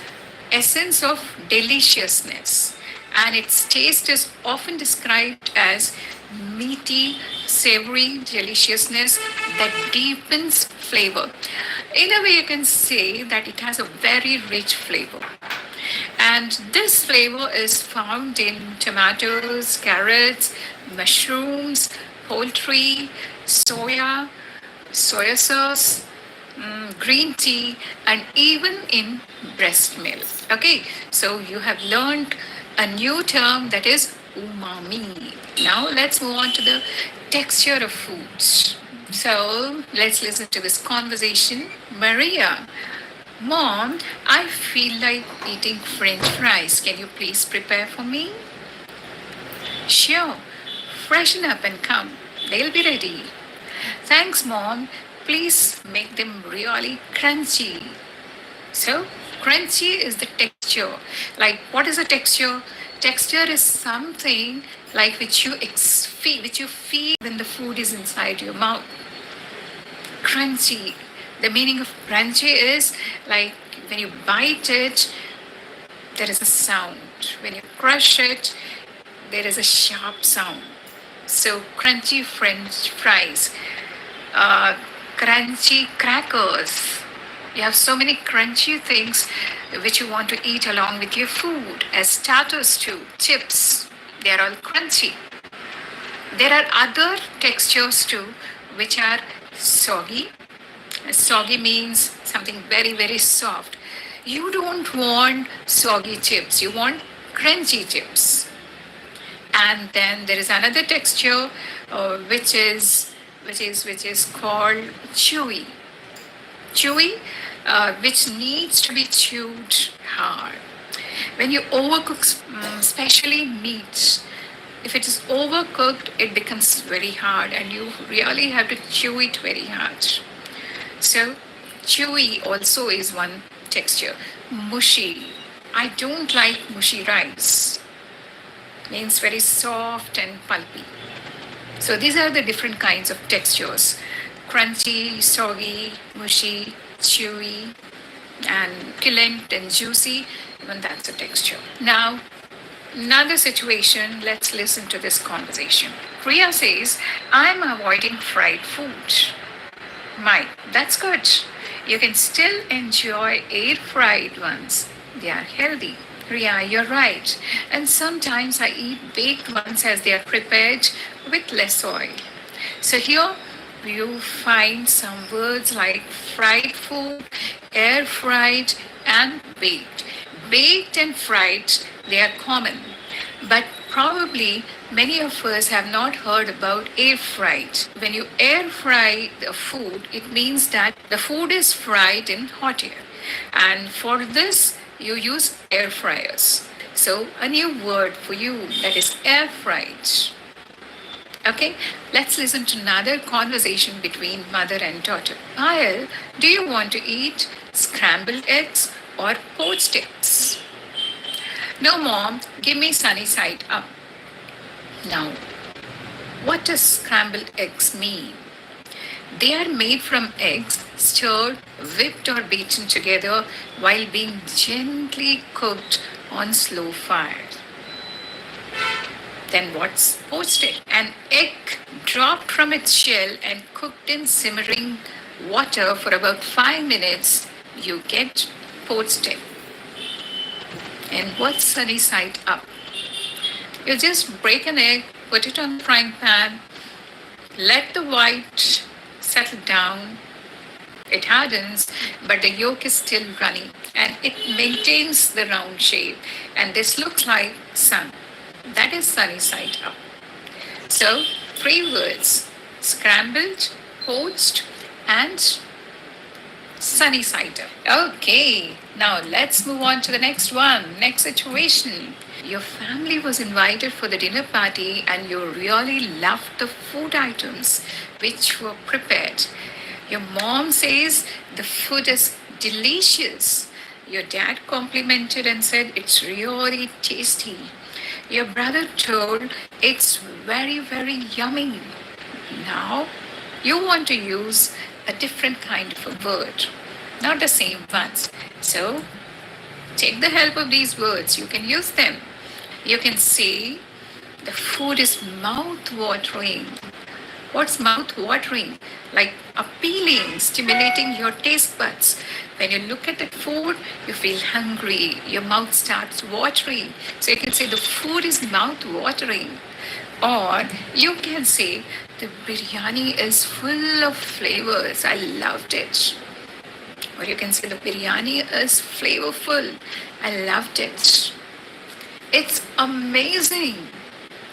essence of deliciousness, and its taste is often described as meaty, savory deliciousness that deepens flavor. In a way, you can say that it has a very rich flavor. And this flavor is found in tomatoes, carrots, mushrooms, poultry, soya sauce, green tea, and even in breast milk. Okay, so you have learned a new term that is umami. Now let's move on to the texture of foods. So let's listen to this conversation. Maria, Mom, I feel like eating French fries. Can you please prepare for me? Sure. Freshen up and come. They'll be ready. Thanks, Mom. Please make them really crunchy. So, crunchy is the texture. Like, what is a texture? Texture is something like which you feel when the food is inside your mouth. Crunchy. The meaning of crunchy is like when you bite it, there is a sound. When you crush it, there is a sharp sound. So, crunchy French fries, uh, crunchy crackers. You have so many crunchy things which you want to eat along with your food, as starters too. Chips, they are all crunchy. There are other textures too, which are soggy. Soggy means something very, very soft. You don't want soggy chips, you want crunchy chips. And then there is another texture which is called chewy. Chewy, which needs to be chewed hard. When you overcook, especially meat, if it is overcooked, it becomes very hard, and you really have to chew it very hard. So, chewy also is one texture. Mushy. I don't like mushy rice. Means very soft and pulpy. So these are the different kinds of textures: crunchy, soggy, mushy, chewy, and succulent and juicy. Even that's a texture. Now, another situation, let's listen to this conversation. Priya says, I'm avoiding fried food. My, that's good. You can still enjoy air fried ones. They are healthy. Ria, you're right. And sometimes I eat baked ones as they are prepared with less oil. So here you find some words like fried food, air fried, and baked. Baked and fried, they are common. But probably many of us have not heard about air fried. When you air fry the food, it means that the food is fried in hot air. And for this, you use air fryers. So, a new word for you, that is air fried. Okay, let's listen to another conversation between mother and daughter. Payal, do you want to eat scrambled eggs or poached eggs? No, mom, give me sunny side up. Now, what does scrambled eggs mean? They are made from eggs stirred, whipped, or beaten together while being gently cooked on slow fire. Then what's poached egg? An egg dropped from its shell and cooked in simmering water for about 5 minutes. You get Fourth step. And what's sunny side up? You just break an egg, put it on the frying pan, let the white settle down. It hardens, but the yolk is still runny and it maintains the round shape. And this looks like sun. That is sunny side up. So, three words: scrambled, poached, and sunny side up. Okay, now let's move on to the next one. Next situation. Your family was invited for the dinner party and you really loved the food items which were prepared. Your mom says the food is delicious. Your dad complimented and said it's really tasty. Your brother told it's very, very yummy. Now you want to use a different kind of a word, not the same ones. So take the help of these words. You can use them. You can say the food is mouth watering. What's mouth watering? Like appealing, stimulating your taste buds. When you look at the food, you feel hungry, your mouth starts watering. So you can say the food is mouth watering. Or you can say the biryani is full of flavors. I loved it. Or you can say the biryani is flavorful. I loved it. It's amazing.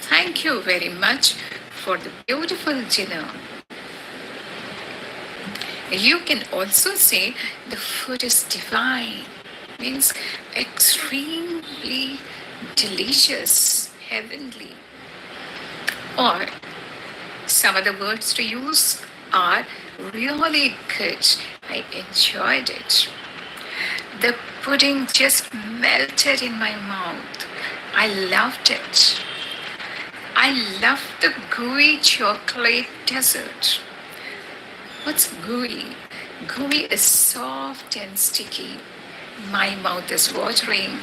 Thank you very much for the beautiful dinner. You can also say the food is divine, means extremely delicious, heavenly. Or some other words to use are really good. I enjoyed it. The pudding just melted in my mouth. I loved it. I love the gooey chocolate dessert. What's gooey? Gooey is soft and sticky. My mouth is watering.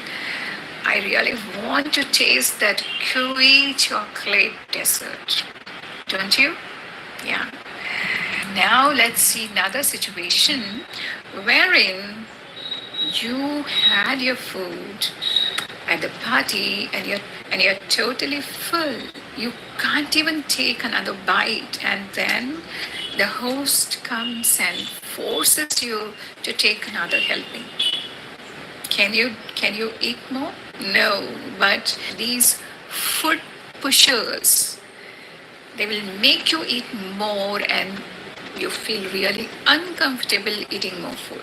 I really want to taste that gooey chocolate dessert. Don't you? Yeah. Now let's see another situation wherein you had your food at the party and you're totally full. You can't even take another bite, and then the host comes and forces you to take another helping. Can you eat more? No, but these food pushers, they will make you eat more and you feel really uncomfortable eating more food.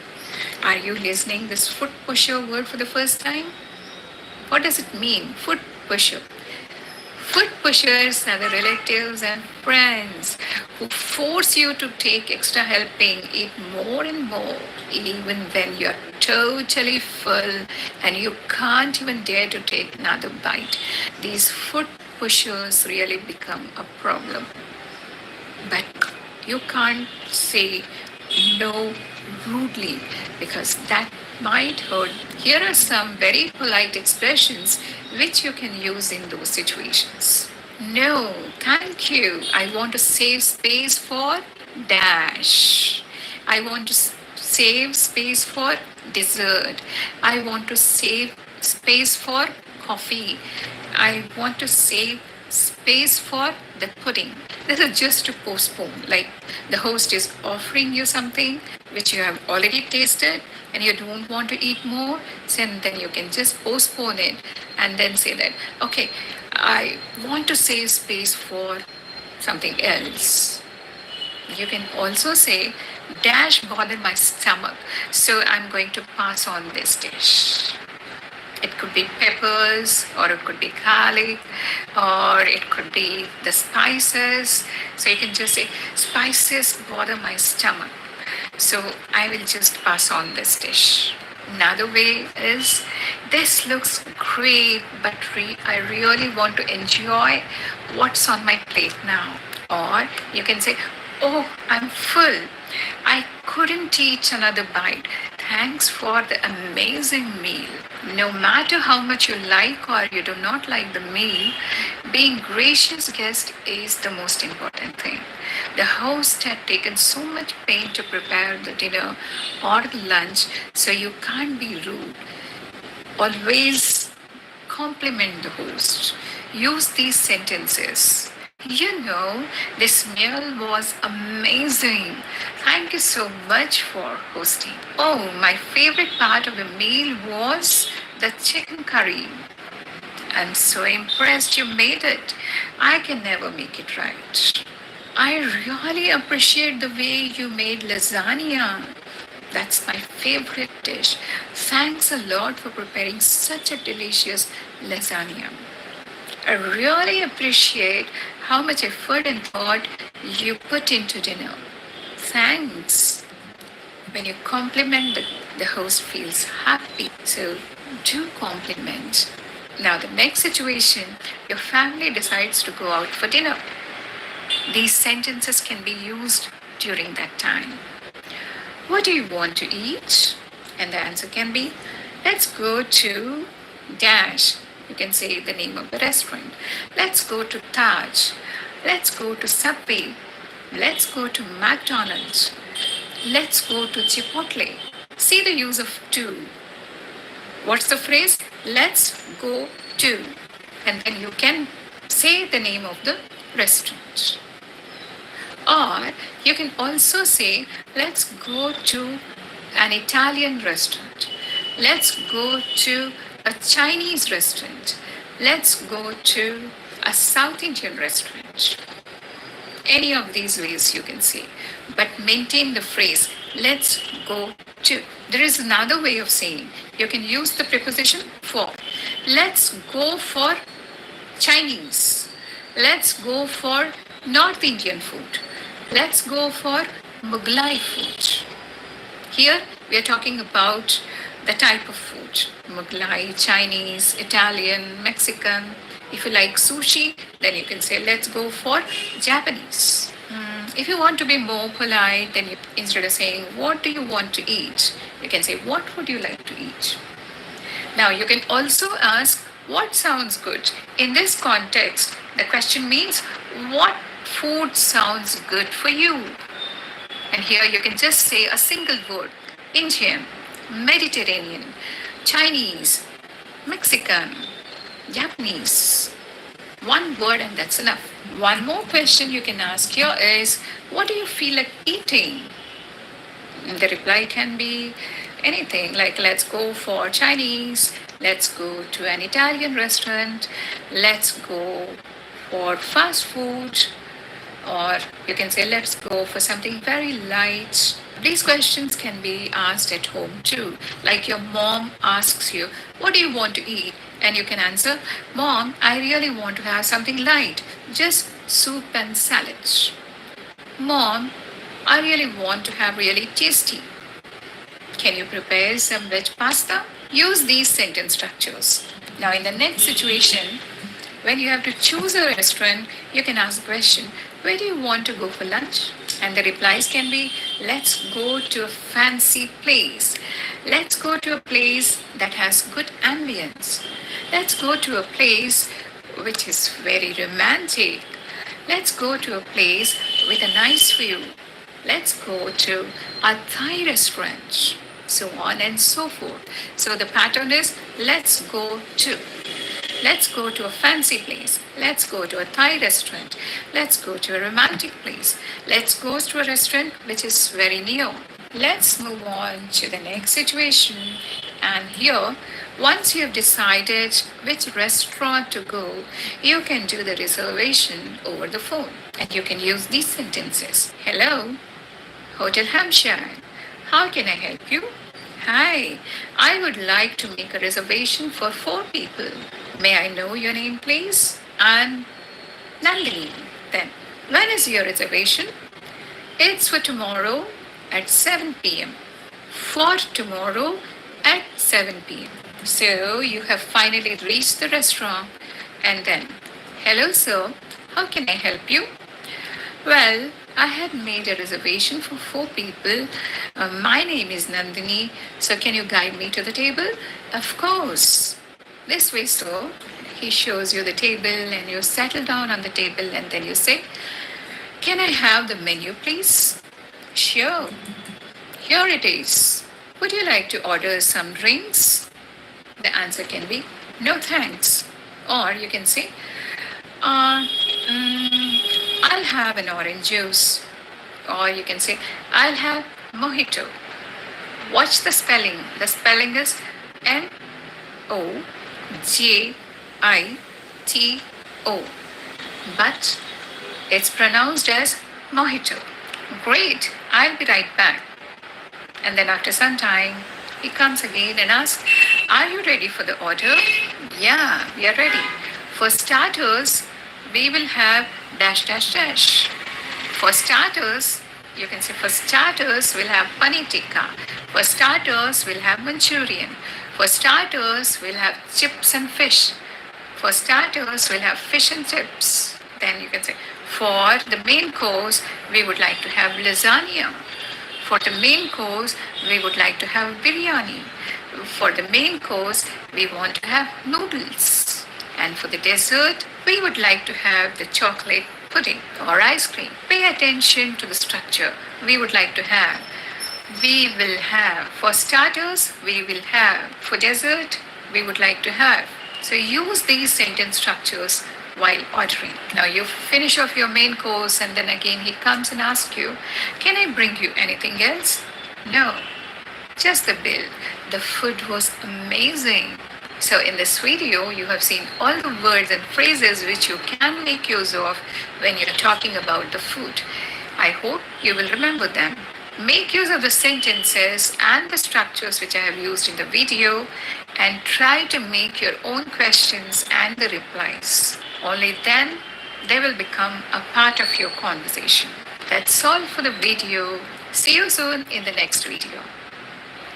Are you listening this food pusher word for the first time? What does it mean? Food pusher. Food pushers are the relatives and friends who force you to take extra helping, eat more and more, even when you're totally full and you can't even dare to take another bite. These food pushers really become a problem. But you can't say no rudely because that might hurt. Here are some very polite expressions which you can use in those situations. No, thank you. I want to save space for dash. I want to save space for dessert. I want to save space for coffee. I want to save space for the pudding. This is just to postpone. Like the host is offering you something which you have already tasted and you don't want to eat more, so then you can just postpone it and then say that, okay, I want to save space for something else. You can also say, dash bothered my stomach, so I'm going to pass on this dish. It could be peppers, or it could be garlic, or it could be the spices. So you can just say, spices bother my stomach, so I will just pass on this dish. Another way is, this looks great, but I really want to enjoy what's on my plate now. Or you can say, oh, I'm full. I couldn't eat another bite. Thanks for the amazing meal. No matter how much you like or you do not like the meal, being gracious guest is the most important thing. The host had taken so much pain to prepare the dinner or the lunch, so you can't be rude. Always compliment the host. Use these sentences. You know, this meal was amazing. Thank you so much for hosting. Oh, my favorite part of the meal was the chicken curry. I'm so impressed you made it. I can never make it right. I really appreciate the way you made lasagna. That's my favorite dish. Thanks a lot for preparing such a delicious lasagna. I really appreciate how much effort and thought you put into dinner. Thanks. When you compliment, the host feels happy. So do compliment. Now, the next situation, your family decides to go out for dinner. These sentences can be used during that time. What do you want to eat? And the answer can be, let's go to Dash. You can say the name of the restaurant. Let's go to Taj. Let's go to Subway. Let's go to McDonald's. Let's go to Chipotle. See the use of to. What's the phrase? Let's go to. And then you can say the name of the restaurant. Or you can also say, let's go to an Italian restaurant. Let's go to a Chinese restaurant. Let's go to a South Indian restaurant. Any of these ways you can say, but maintain the phrase, let's go to. There is another way of saying, you can use the preposition for. Let's go for Chinese. Let's go for North Indian food. Let's go for Mughlai food. Here we are talking about the type of food. Mughlai, Chinese, Italian, Mexican. If you like sushi, then you can say, let's go for Japanese. If you want to be more polite, then instead of saying, what do you want to eat? You can say, what would you like to eat? Now, you can also ask, what sounds good? In this context, the question means, what food sounds good for you? And here you can just say a single word, Indian, Mediterranean, Chinese, Mexican, Japanese. One word and that's enough. One more question you can ask here is, what do you feel like eating? The reply can be anything like, let's go for Chinese, let's go to an Italian restaurant, let's go for fast food, or you can say, let's go for something very light. These questions can be asked at home too. Like your mom asks you, what do you want to eat? And you can answer, Mom, I really want to have something light, just soup and salad. Mom, I really want to have really tasty. Can you prepare some veg pasta? Use these sentence structures. Now, in the next situation, when you have to choose a restaurant, you can ask the question, where do you want to go for lunch? And the replies can be, let's go to a fancy place. Let's go to a place that has good ambience. Let's go to a place which is very romantic. Let's go to a place with a nice view. Let's go to a Thai restaurant. So on and so forth. So the pattern is, let's go to. Let's go to a fancy place. Let's go to a Thai restaurant. Let's go to a romantic place. Let's go to a restaurant which is very near. Let's move on to the next situation. And here, once you have decided which restaurant to go, you can do the reservation over the phone. And you can use these sentences. Hello, Hotel Hampshire. How can I help you? Hi, I would like to make a reservation for 4 people. May I know your name, please? I'm Nandini. Then, when is your reservation? It's for tomorrow at 7 p.m. For tomorrow at 7 p.m. So, you have finally reached the restaurant and then, hello, sir, how can I help you? Well, I had made a reservation for 4 people. My name is Nandini, so can you guide me to the table? Of course. This way, so he shows you the table and you settle down on the table and then you say, Can I have the menu, please? Sure. Here it is. Would you like to order some drinks? The answer can be no thanks. Or you can say, uh, I'll have an orange juice. Or you can say, I'll have mojito. Watch the spelling. The spelling is Mojito. But it's pronounced as mojito. Great, I'll be right back. And then after some time, he comes again and asks, are you ready for the order? Yeah, we are ready. For starters, we will have dash dash dash. For starters, you can say for starters, we'll have paneer tikka. For starters, we'll have Manchurian. For starters, we'll have chips and fish. For starters, we'll have fish and chips. Then you can say, for the main course, we would like to have lasagna. For the main course, we would like to have biryani. For the main course, we want to have noodles. And for the dessert, we would like to have the chocolate pudding or ice cream. Pay attention to the structure. We would like to have. We will have. For starters, we will have. For dessert, we would like to have. So use these sentence structures while ordering. Now you finish off your main course and then again he comes and asks you, can I bring you anything else? No, just the bill. The food was amazing. So in this video, you have seen all the words and phrases which you can make use of when you're talking about the food. I hope you will remember them. Make use of the sentences and the structures which I have used in the video and try to make your own questions and the replies. Only then they will become a part of your conversation. That's all for the video. See you soon in the next video.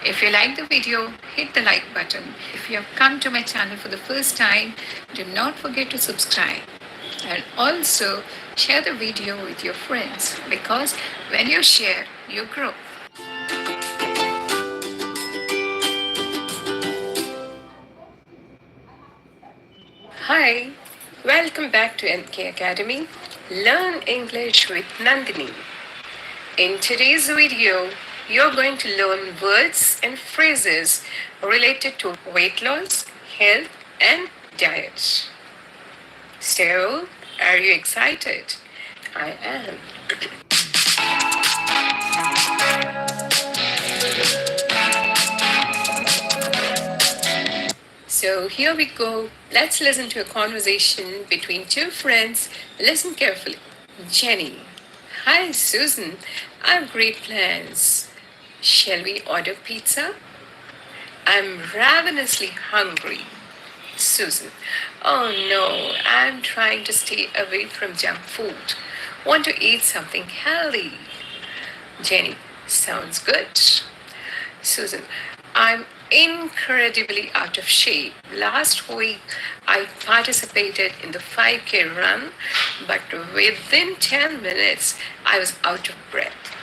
If you like the video, hit the like button. If you have come to my channel for the first time, do not forget to subscribe. And also share the video with your friends because when you share, you grow. Hi, welcome back to NK Academy. Learn English with Nandini. In today's video, you're going to learn words and phrases related to weight loss, health, and diet. So, are you excited? I am. So here we go. Let's listen to a conversation between two friends. Listen carefully. Jenny. Hi, Susan. I have great plans. Shall we order pizza? I'm ravenously hungry. Susan. Oh no, I'm trying to stay away from junk food. Want to eat something healthy. Jenny. Sounds good. Susan. I'm incredibly out of shape. Last week, I participated in the 5K run, but within 10 minutes, I was out of breath.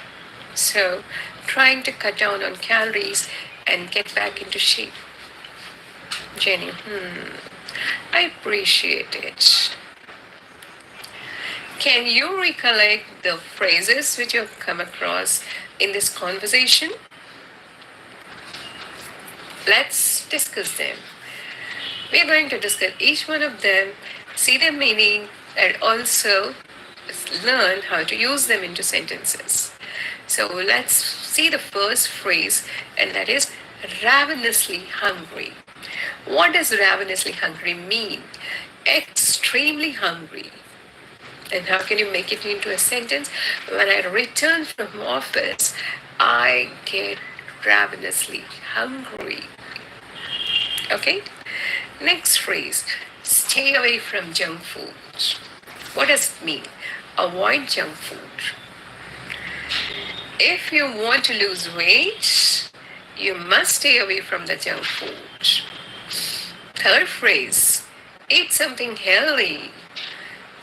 So, trying to cut down on calories and get back into shape. Jenny, I appreciate it. Can you recollect the phrases which you have come across in this conversation? Let's discuss them. We are going to discuss each one of them, see their meaning, and also learn how to use them into sentences. So let's see the first phrase, and that is ravenously hungry. What does ravenously hungry mean? Extremely hungry. And how can you make it into a sentence? When I return from office, I get ravenously hungry. Okay? Next phrase, stay away from junk food. What does it mean? Avoid junk food. If you want to lose weight, you must stay away from the junk food. Third phrase, eat something healthy.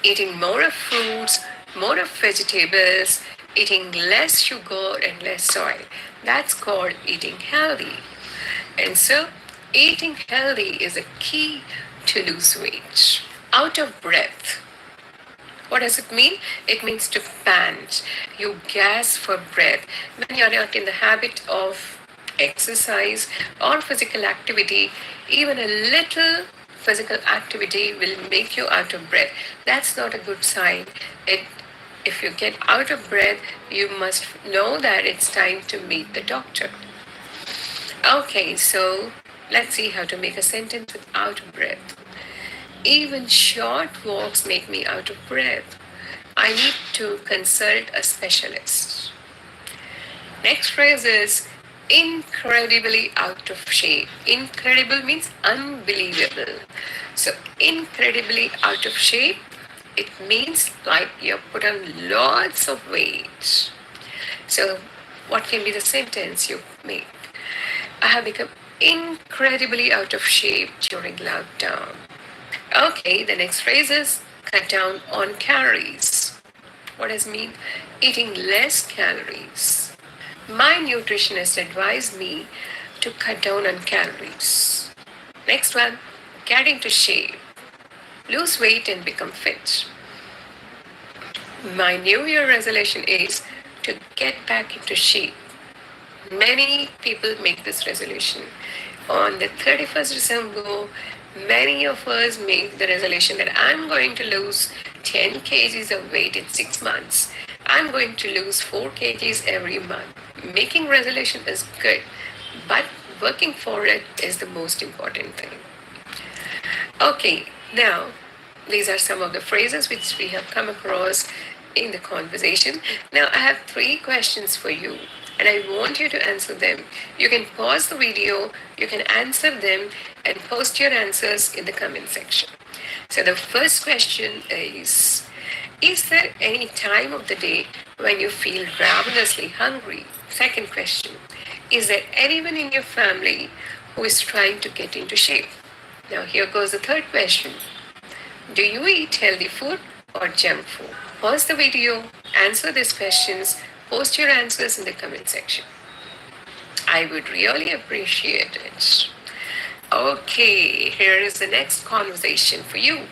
Eating more of fruits, more of vegetables, eating less sugar and less oil. That's called eating healthy. And so, eating healthy is a key to lose weight. Out of breath.
What does it mean? It means to pant. You gasp for breath when you're not in the habit of exercise or physical activity. Even a little physical activity will make you out of breath. That's not a good sign. It If you get out of breath, you must know that it's time to meet the doctor. Okay, so let's see how to make a sentence with out of breath. Even short walks make me out of breath. I need to consult a specialist. Next phrase is incredibly out of shape. Incredible means unbelievable. So, incredibly out of shape, it means like you put on lots of weight. So, what can be the sentence you make? I have become incredibly out of shape during lockdown. Okay, the next phrase is cut down on calories. What does it mean? Eating less calories. My nutritionist advised me to cut down on calories. Next one, get into shape. Lose weight and become fit. My New Year resolution is to get back into shape. Many people make this resolution. On the 31st December, many of us make the resolution that I'm going to lose 10 kgs of weight in 6 months. I'm going to lose 4 kgs every month. Making resolution is good, but working for it is the most important thing. Okay, now these are some of the phrases which we have come across in the conversation. Now I have 3 questions for you and I want you to answer them. You can pause the video, you can answer them and post your answers in the comment section. So the first question is there any time of the day when you feel ravenously hungry? Second question, is there anyone in your family who is trying to get into shape? Now here goes the third question. Do you eat healthy food or junk food? Pause the video, answer these questions, post your answers in the comment section. I would really appreciate it. Okay, here is the next conversation for you,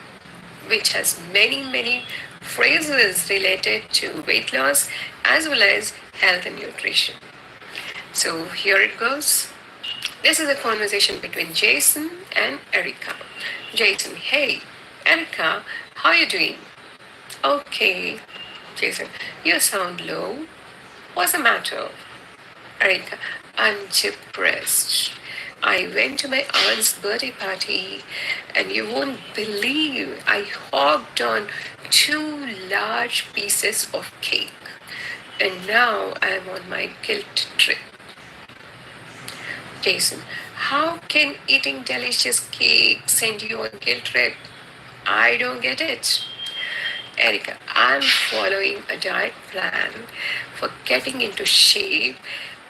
which has many phrases related to weight loss as well as health and nutrition. So here it goes. This is a conversation between Jason and Erica. Jason, hey, Erica, how are you doing? Okay, Jason, you sound low. What's the matter? Erica, I'm depressed. I went to my aunt's birthday party and you won't believe I hogged on 2 large pieces of cake. And now I'm on my guilt trip. Jason, how can eating delicious cake send you on guilt trip? I don't get it. Erica, I'm following a diet plan for getting into shape.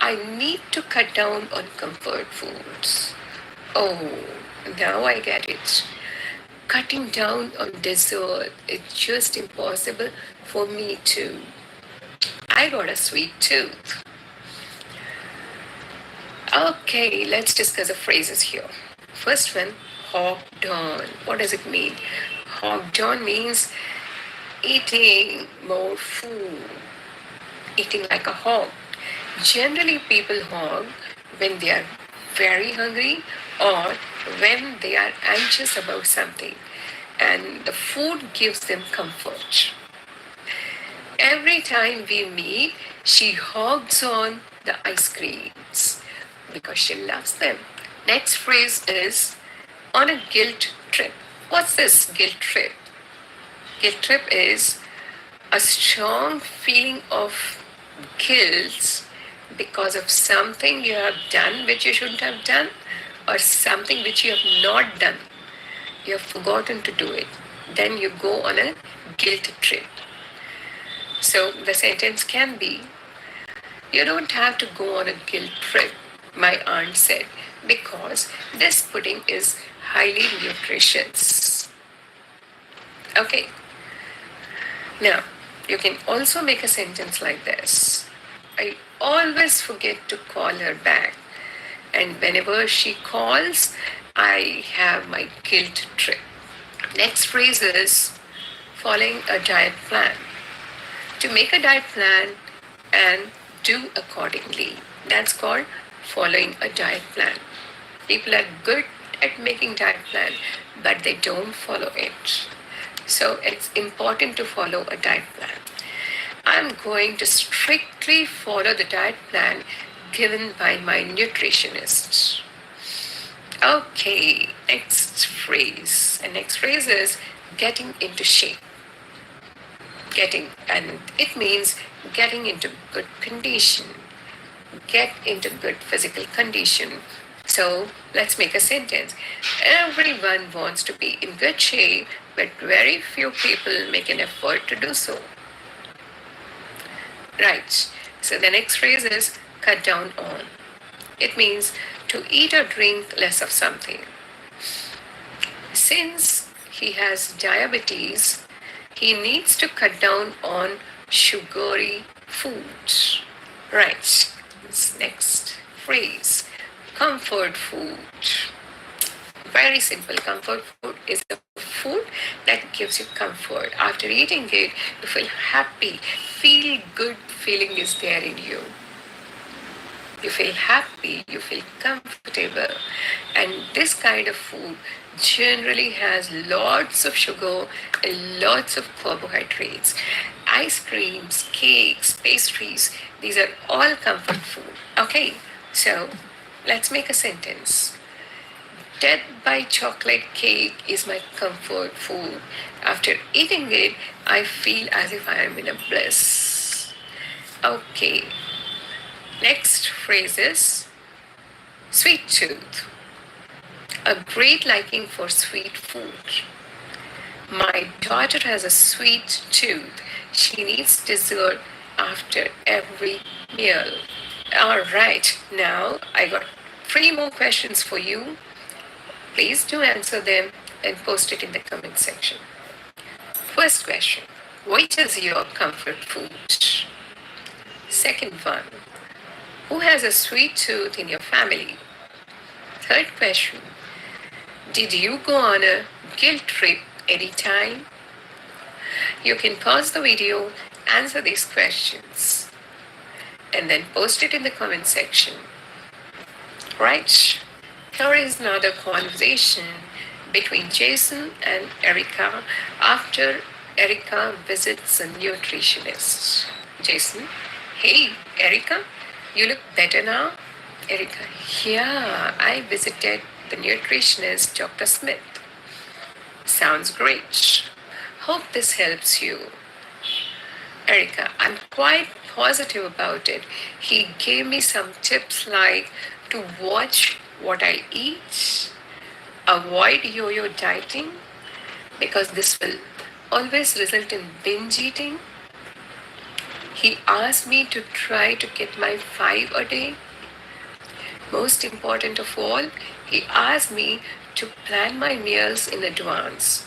I need to cut down on comfort foods. Oh, now I get it. Cutting down on dessert is just impossible for me too. I got a sweet tooth. Okay, let's discuss the phrases here. First one, hogged on. What does it mean? Hogged on means eating more food, eating like a hog. Generally, people hog when they are very hungry or when they are anxious about something, and the food gives them comfort. Every time we meet, she hogs on the ice creams because she loves them. Next phrase is on a guilt trip. What's this guilt trip? Guilt trip is a strong feeling of guilt because of something you have done which you shouldn't have done, or something which you have not done. You have forgotten to do it. Then you go on a guilt trip. So the sentence can be, you don't have to go on a guilt trip, my aunt said, because this pudding is highly nutritious. Okay. Now, you can also make a sentence like this. I always forget to call her back. And whenever she calls, I have my guilt trip. Next phrase is following a diet plan. To make a diet plan and do accordingly. That's called following a diet plan. People are good at making diet plan, but they don't follow it. So it's important to follow a diet plan. I'm going to strictly follow the diet plan given by my nutritionist. Okay, next phrase. And next phrase is getting into shape. And it means getting into good condition. Get into good physical condition. So let's make a sentence. Everyone wants to be in good shape, but very few people make an effort to do so. Right. So the next phrase is cut down on. It means to eat or drink less of something. Since he has diabetes, he needs to cut down on sugary foods. Right. This next phrase, comfort food. Very simple. Comfort food is a food that gives you comfort. After eating it, you feel happy. Feel good feeling is there in you. You feel happy, you feel comfortable. And this kind of food generally has lots of sugar and lots of carbohydrates. Ice creams, cakes, pastries, these are all comfort food. Okay, so let's make a sentence. Death by chocolate cake is my comfort food. After eating it, I feel as if I am in a bliss. Okay, next phrase is sweet tooth. A great liking for sweet food. My daughter has a sweet tooth. She needs dessert after every meal. All right, now I got 3 more questions for you. Please do answer them and post it in the comment section. First question, which is your comfort food? Second one, who has a sweet tooth in your family? Third question, did you go on a guilt trip anytime? You can pause the video, answer these questions, and then post it in the comment section. Right? Here is another conversation between Jason and Erica after Erica visits a nutritionist. Jason, hey, Erica, you look better now? Erica, yeah, I visited the nutritionist, Dr. Smith. Sounds great. Hope this helps you. Erica, I'm quite positive about it. He gave me some tips like to watch what I eat, avoid yo-yo dieting, because this will always result in binge eating. He asked me to try to get my 5 a day. Most important of all, he asked me to plan my meals in advance.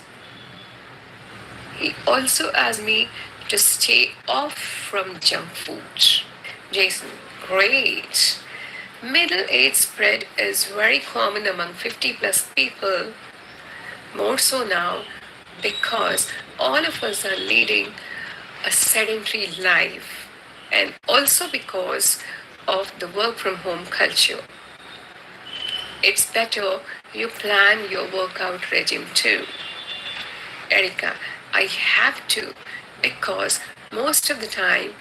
He also asked me to stay off from junk food. Jason, great. Middle age spread is very common among 50 plus people, more so now because all of us are leading a sedentary life and also because of the work from home culture. It's better you plan your workout regime too. Erica, I have to because most of the time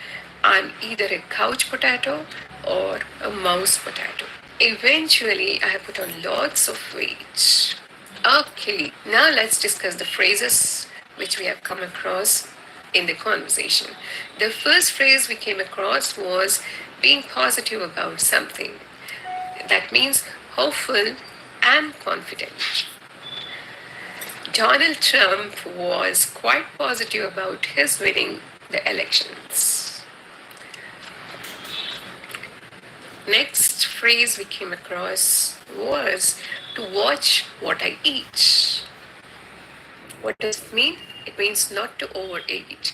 I'm either a couch potato or a mouse potato. Eventually, I have put on lots of weight. Okay, now let's discuss the phrases which we have come across in the conversation. The first phrase we came across was being positive about something. That means hopeful and confident. Donald Trump was quite positive about his winning the elections. Next phrase we came across was to watch what I eat. What does it mean? It means not to overeat.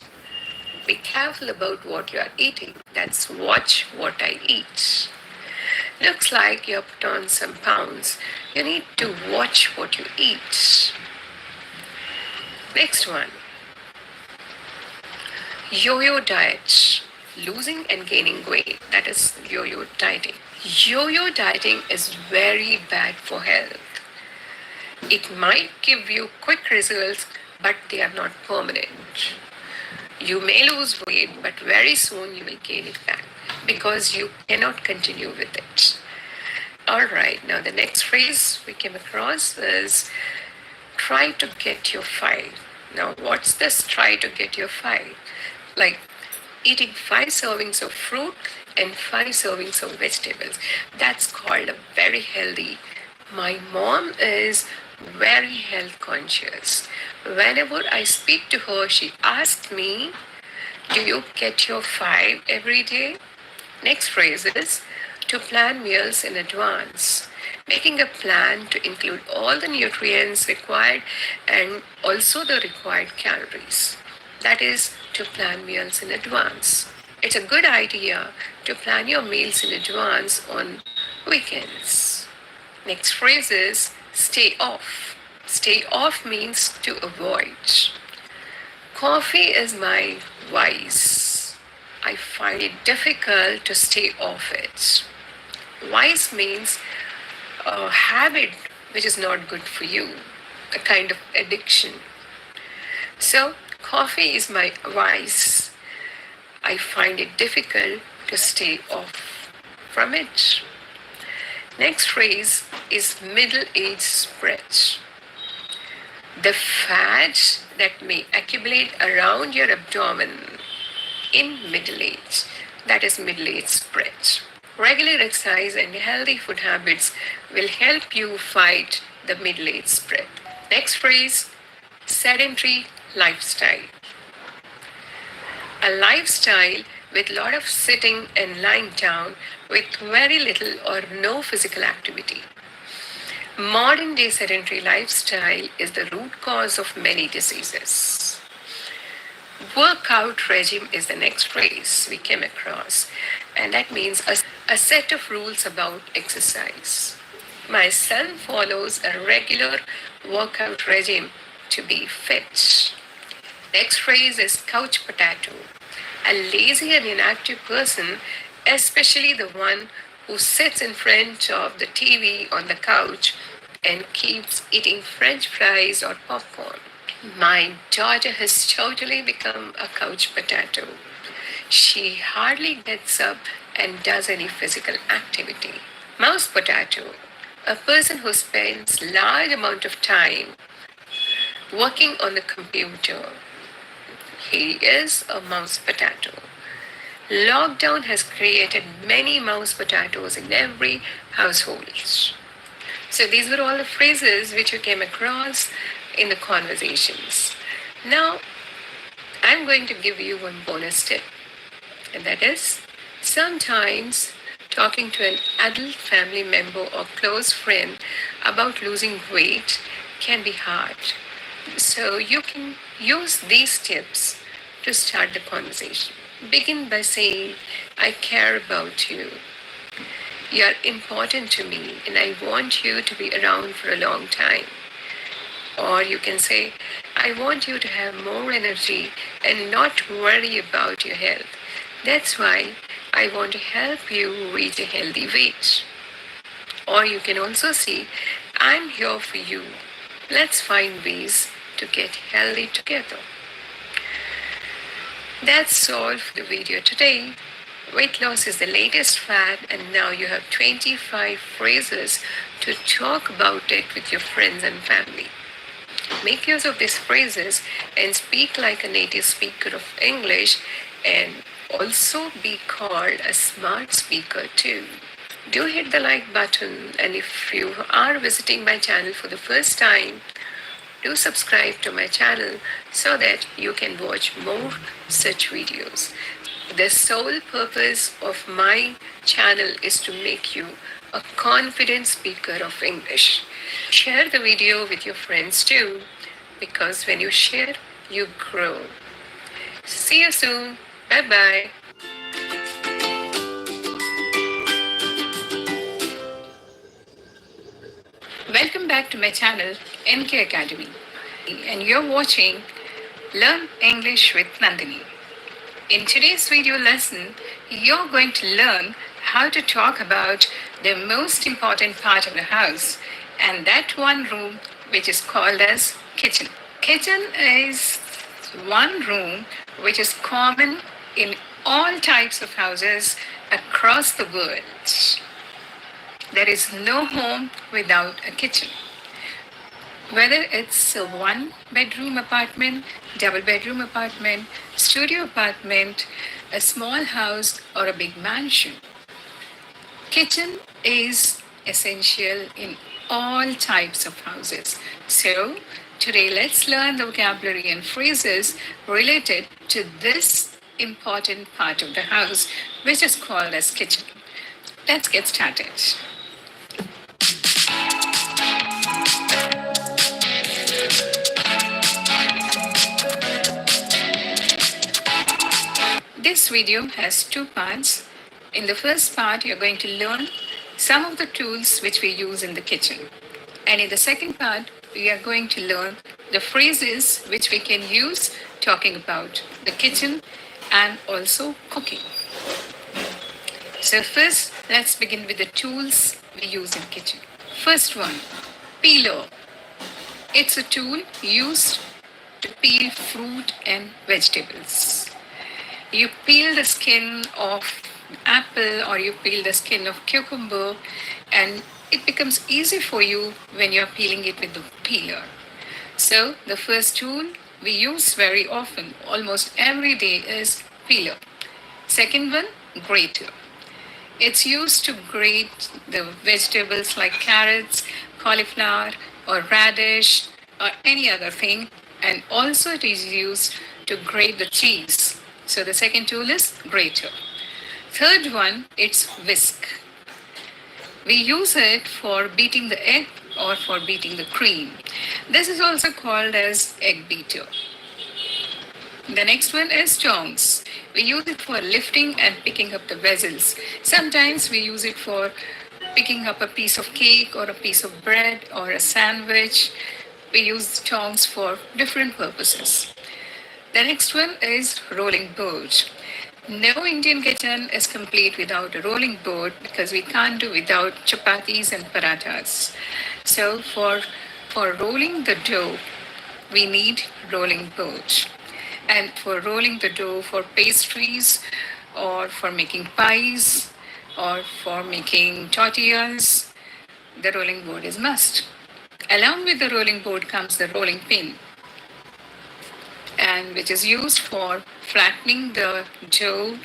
Be careful about what you are eating. That's watch what I eat. Looks like you have put on some pounds. You need to watch what you eat. Next one. Yo-yo diet, losing and gaining weight. That is yo-yo dieting. Yo-yo dieting is very bad for health. It might give you quick results, but they are not permanent. You may lose weight, but very soon you will gain it back because you cannot continue with it. All right, now the next phrase we came across is try to get your five. Now, what's this try to get your five? Like eating 5 servings of fruit and 5 servings of vegetables. That's called a very healthy. My mom is very health conscious. Whenever I speak to her, she asks me, do you get your five every day? Next phrase is to plan meals in advance. Making a plan to include all the nutrients required and also the required calories. That is to plan meals in advance. It's a good idea to plan your meals in advance on weekends. Next phrase is stay off. Stay off means to avoid. Coffee is my vice. I find it difficult to stay off it. Vice means a habit which is not good for you, a kind of addiction. So, coffee is my vice. I find it difficult to stay off from it. Next phrase is middle age spread. The fat that may accumulate around your abdomen in middle age, that is middle age spread. Regular exercise and healthy food habits will help you fight the middle age spread. Next phrase, sedentary lifestyle. A lifestyle with a lot of sitting and lying down with very little or no physical activity. Modern day sedentary lifestyle is the root cause of many diseases. Workout regime is the next phrase we came across, and that means a set of rules about exercise. My son follows a regular workout regime to be fit. Next phrase is couch potato. A lazy and inactive person, especially the one who sits in front of the TV on the couch and keeps eating french fries or popcorn. My daughter has totally become a couch potato. She hardly gets up and does any physical activity. Mouse potato, a person who spends large amount of time working on the computer. He is a mouse potato. Lockdown has created many mouse potatoes in every household. So these were all the phrases which you came across in the conversations. Now, I'm going to give you one bonus tip, and that is sometimes talking to an adult family member or close friend about losing weight can be hard. So you can use these tips to start the conversation. Begin by saying, I care about you. You are important to me, and I want you to be around for a long time. Or you can say, I want you to have more energy and not worry about your health. That's why I want to help you reach a healthy weight. Or you can also say, I'm here for you. Let's find ways to get healthy together. That's all for the video today. Weight loss is the latest fad, and now you have 25 phrases to talk about it with your friends and family. Make use of these phrases and speak like a native speaker of English, and also be called a smart speaker too. Do hit the like button, and if you are visiting my channel for the first time, do subscribe to my channel so that you can watch more such videos. The sole purpose of my channel is to make you a confident speaker of English. Share the video with your friends too, because when you share, you grow. See you soon. Bye bye.
Welcome back to my channel, NK Academy. And you're watching Learn English with Nandini. In today's video lesson, you're going to learn how to talk about the most important part of the house and that one room which is called as kitchen. Kitchen is one room which is common in all types of houses across the world. There is no home without a kitchen. Whether it's a one bedroom apartment, double bedroom apartment, studio apartment, a small house, or a big mansion, kitchen is essential in all types of houses. So, today let's learn the vocabulary and phrases related to this important part of the house, which is called as kitchen. Let's get started. This video has two parts. In the first part, you're going to learn some of the tools which we use in the kitchen. And in the second part, we are going to learn the phrases which we can use talking about the kitchen and also cooking. So first, let's begin with the tools we use in kitchen. First one, peeler. It's a tool used to peel fruit and vegetables. You peel the skin of apple or you peel the skin of cucumber, and it becomes easy for you when you're peeling it with the peeler. So the first tool we use very often, almost every day, is peeler. Second one, grater. It's used to grate the vegetables like carrots, cauliflower, or radish, or any other thing, and also it is used to grate the cheese. So the second tool is grater. Third one, it's whisk. We use it for beating the egg or for beating the cream. This is also called as egg beater. The next one is tongs. We use it for lifting and picking up the vessels. Sometimes we use it for picking up a piece of cake or a piece of bread or a sandwich. We use tongs for different purposes. The next one is rolling board. No Indian kitchen is complete without a rolling board because we can't do without chapatis and parathas. So for rolling the dough, we need rolling board. And for rolling the dough for pastries or for making pies or for making tortillas, the rolling board is must. Along with the rolling board comes the rolling pin, and which is used for flattening the dough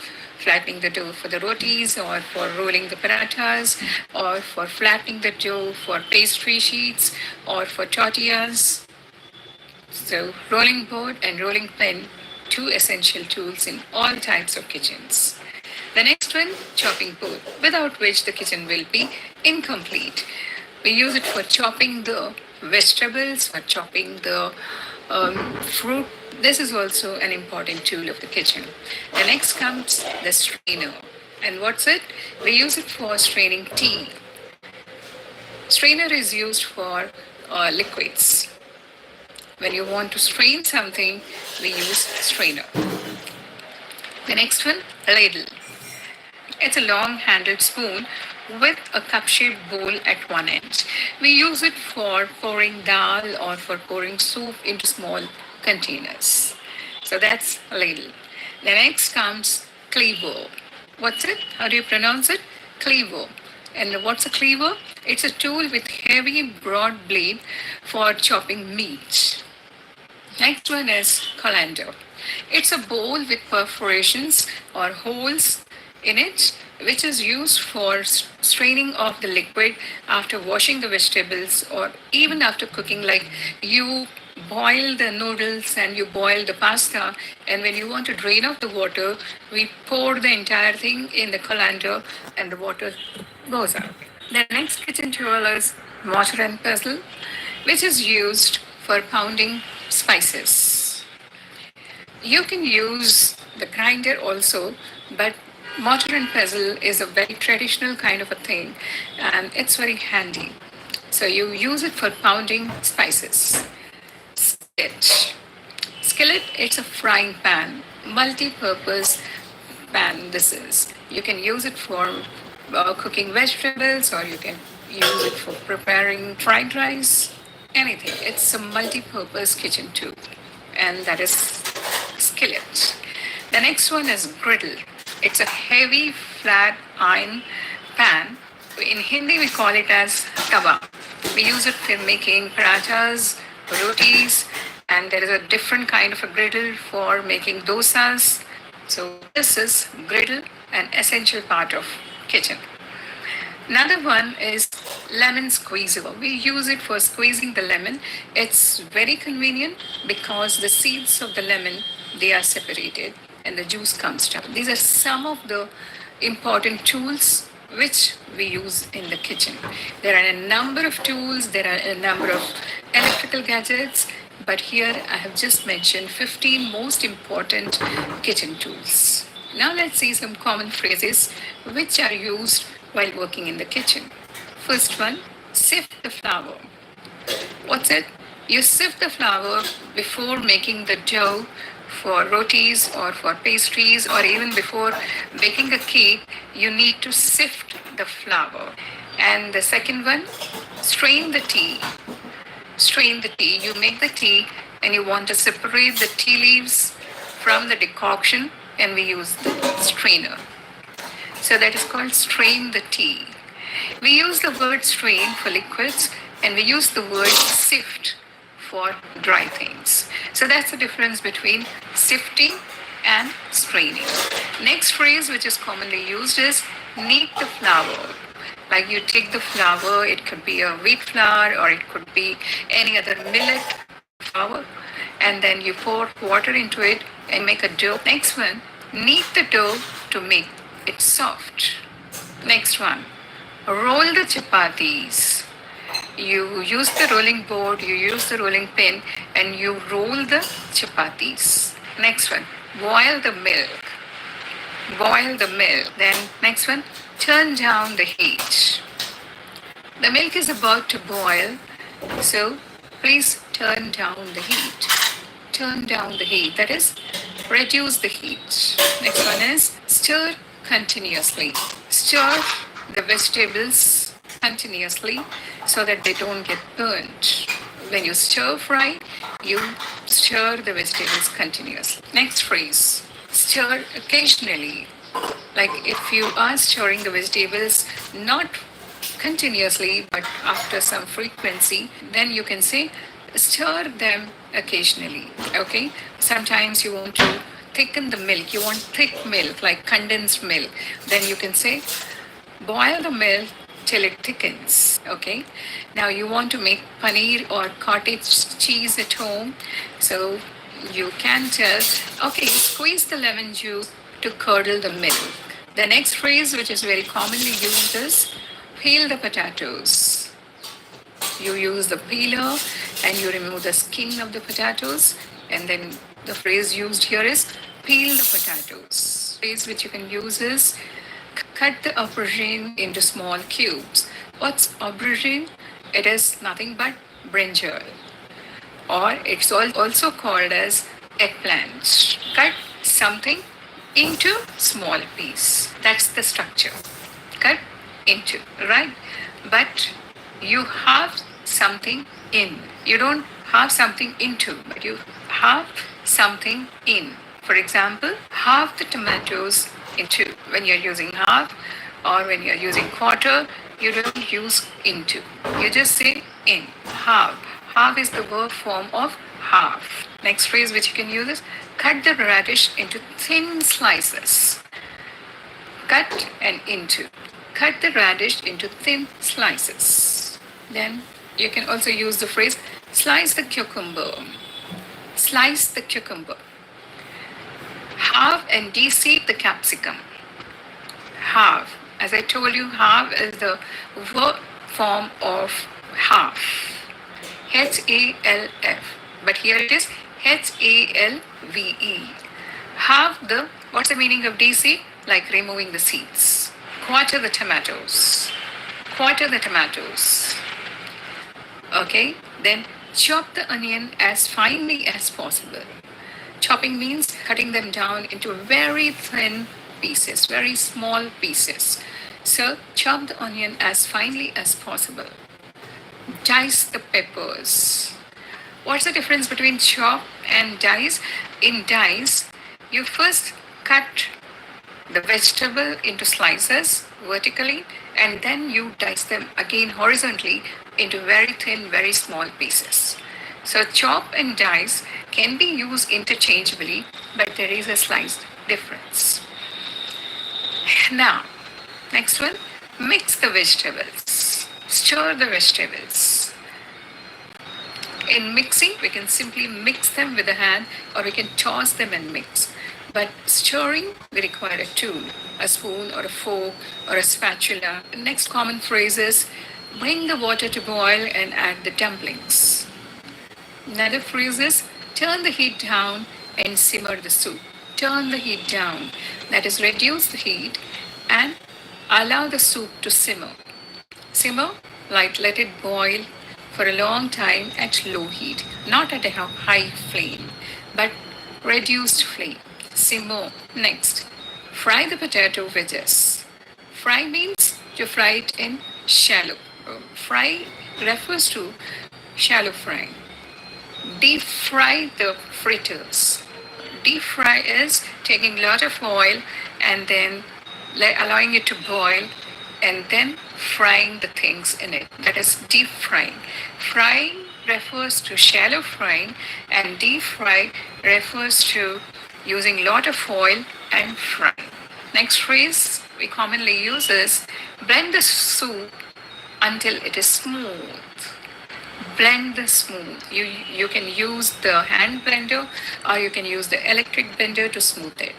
for the rotis or for rolling the parathas or for flattening the dough for pastry sheets or for tortillas. So rolling board and rolling pin, two essential tools in all types of kitchens. The next one, chopping board, without which the kitchen will be incomplete. We use it for chopping the vegetables, for chopping the fruit. This is also an important tool of the kitchen. The next comes the strainer. And what's it? We use it for straining tea. Strainer is used for liquids. When you want to strain something, we use strainer. The next one, ladle. It's a long handled spoon with a cup shaped bowl at one end. We use it for pouring dal or for pouring soup into small containers. So that's a ladle. The next comes cleaver. What's it? How do you pronounce it? Cleaver. And what's a cleaver? It's a tool with heavy broad blade for chopping meat. Next one is colander. It's a bowl with perforations or holes in it, which is used for straining off the liquid after washing the vegetables or even after cooking. Like you boil the noodles and you boil the pasta, and when you want to drain off the water, we pour the entire thing in the colander and the water goes out. The next kitchen tool is mortar and pestle, which is used for pounding spices. You can use the grinder also, but mortar and pestle is a very traditional kind of a thing and it's very handy. So you use it for pounding spices. Skillet. Skillet, it's a frying pan, multi-purpose pan this is. You can use it for cooking vegetables, or you can use it for preparing fried rice, anything. It's a multi-purpose kitchen tool, and that is skillet. The next one is griddle. It's a heavy flat iron pan. In Hindi, we call it as tawa. We use it for making parathas, rotis, and there is a different kind of a griddle for making dosas. So this is griddle, an essential part of kitchen. Another one is lemon squeezer. We use it for squeezing the lemon. It's very convenient because the seeds of the lemon, they are separated and the juice comes down. These are some of the important tools which we use in the kitchen. There are a number of tools, there are a number of electrical gadgets, but here I have just mentioned 15 most important kitchen tools. Now let's see some common phrases which are used while working in the kitchen. First one, sift the flour. What's it? You sift the flour before making the dough for rotis or for pastries, or even before baking a cake, you need to sift the flour. And the second one, strain the tea. Strain the tea. You make the tea and you want to separate the tea leaves from the decoction, and we use the strainer. So that is called strain the tea. We use the word strain for liquids, and we use the word sift for dry things. So that's the difference between sifting and straining. Next phrase which is commonly used is knead the flour. Like you take the flour, it could be a wheat flour or it could be any other millet flour, and then you pour water into it and make a dough. Next one, knead the dough to make it soft. Next one, roll the chapatis. You use the rolling board, you use the rolling pin, and you roll the chapatis. Next one, boil the milk. Boil the milk. Then next one, turn down the heat. The milk is about to boil, so please turn down the heat. Turn down the heat, that is, reduce the heat. Next one is stir continuously. Stir the vegetables continuously so that they don't get burnt. When you stir fry, you stir the vegetables continuously. Next phrase, stir occasionally. Like if you are stirring the vegetables not continuously but after some frequency, then you can say stir them occasionally. Okay, sometimes you want to thicken the milk, you want thick milk like condensed milk, then you can say boil the milk till it thickens. Okay, now you want to make paneer or cottage cheese at home, so you can tell, okay, squeeze the lemon juice to curdle the milk. The next phrase which is very commonly used is peel the potatoes. You use the peeler and you remove the skin of the potatoes, and then the phrase used here is peel the potatoes. The phrase which you can use is cut the aubergine into small cubes. What's aubergine? It is nothing but brinjal, or it's also called as eggplant. Cut something into small piece. That's the structure. Cut into, right? But you have something in. You don't have something into, but you have something in. For example, halve the tomatoes into. When you're using half or when you're using quarter, you don't use into. You just say in. Halve. Halve is the verb form of half. Next phrase which you can use is cut the radish into thin slices. Cut and into. Cut the radish into thin slices. Then you can also use the phrase slice the cucumber. Slice the cucumber. Halve and de-seed the capsicum. Halve. As I told you, halve is the verb form of half. Half. But here it is halve. Halve the, what's the meaning of de-seed? Like removing the seeds. Quarter the tomatoes. Quarter the tomatoes. Okay, then chop the onion as finely as possible. Chopping means cutting them down into very thin pieces, very small pieces. So chop the onion as finely as possible. Dice the peppers. What's the difference between chop and dice? In dice, you first cut the vegetable into slices vertically and then you dice them again horizontally into very thin, very small pieces. So chop and dice can be used interchangeably, but there is a slight difference. Now, next one, mix the vegetables. Stir the vegetables. In mixing, we can simply mix them with the hand or we can toss them and mix. But stirring, we require a tool, a spoon or a fork or a spatula. The next common phrase is bring the water to boil and add the dumplings. Another phrase is turn the heat down and simmer the soup. Turn the heat down, that is, reduce the heat and allow the soup to simmer. Simmer, like let it boil for a long time at low heat, not at a high flame, but reduced flame. Simmer. Next, fry the potato wedges. Fry means to fry it in shallow. Fry refers to shallow frying. Deep fry the fritters. Deep fry is taking a lot of oil and then allowing it to boil and then frying the things in it. That is deep frying. Frying refers to shallow frying and deep fry refers to using a lot of oil and frying. Next phrase we commonly use is blend the soup until it is smooth. Blend the smooth. You can use the hand blender or you can use the electric blender to smooth it.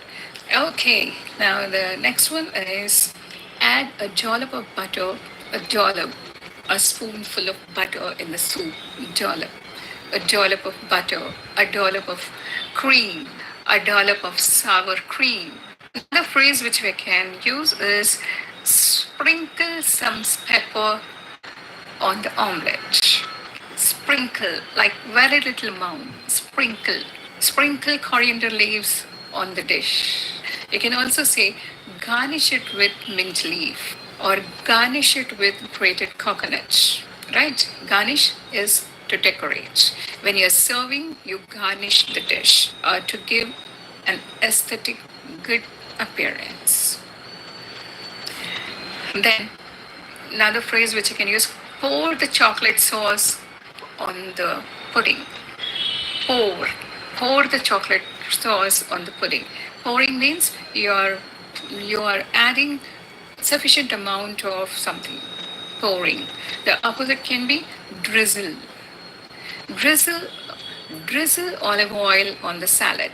Okay, now the next one is add a dollop of butter, a spoonful of butter in the soup, a dollop of butter, a dollop of cream, a dollop of sour cream. Another phrase which we can use is sprinkle some pepper on the omelette. Sprinkle, like very little amount. Sprinkle. Sprinkle coriander leaves on the dish. You can also say garnish it with mint leaf or garnish it with grated coconut. Right? Garnish is to decorate. When you're serving, you garnish the dish to give an aesthetic good appearance. Then another phrase which you can use, pour the chocolate sauce on the pudding. Pour the chocolate sauce on the pudding. Pouring means you are adding sufficient amount of something. Pouring. The opposite can be drizzle. Drizzle olive oil on the salad.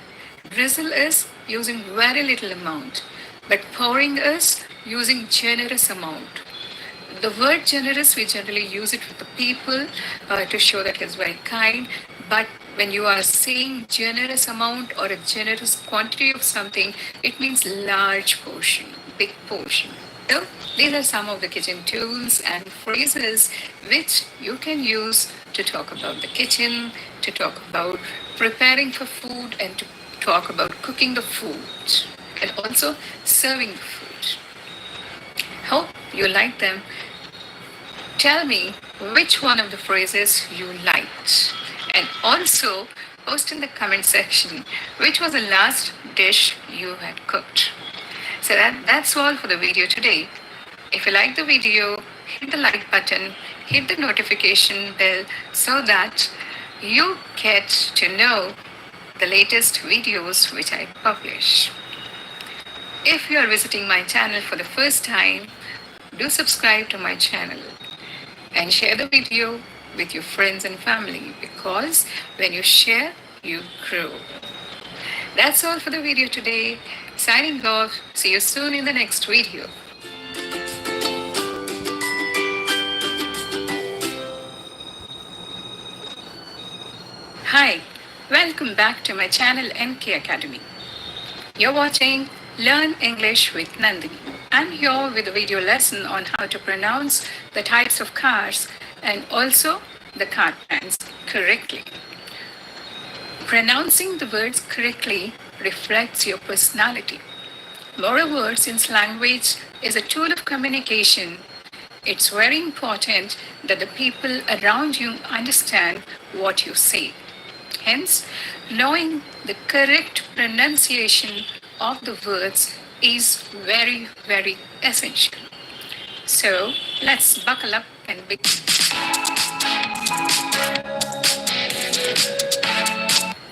Drizzle is using very little amount, but pouring is using generous amount. The word generous, we generally use it with the people to show that it's very kind. But when you are saying generous amount or a generous quantity of something, it means large portion, big portion. So these are some of the kitchen tools and phrases which you can use to talk about the kitchen, to talk about preparing for food, and to talk about cooking the food and also serving the food. Hope you like them. Tell me which one of the phrases you liked, and also post in the comment section which was the last dish you had cooked. So that's all for the video today. If you like the video, hit the like button, hit the notification bell so that you get to know the latest videos which I publish. If you are visiting my channel for the first time, do subscribe to my channel and share the video with your friends and family, because when you share, you grow. That's all for the video today. Signing off. See you soon in the next video. Hi, welcome back to my channel NK Academy. You're watching Learn English with Nandini. I'm here with a video lesson on how to pronounce the types of cars and also the car brands correctly. Pronouncing the words correctly reflects your personality. Moreover, since language is a tool of communication, it's very important that the people around you understand what you say. Hence, knowing the correct pronunciation of the words is very, very essential. So, let's buckle up and begin.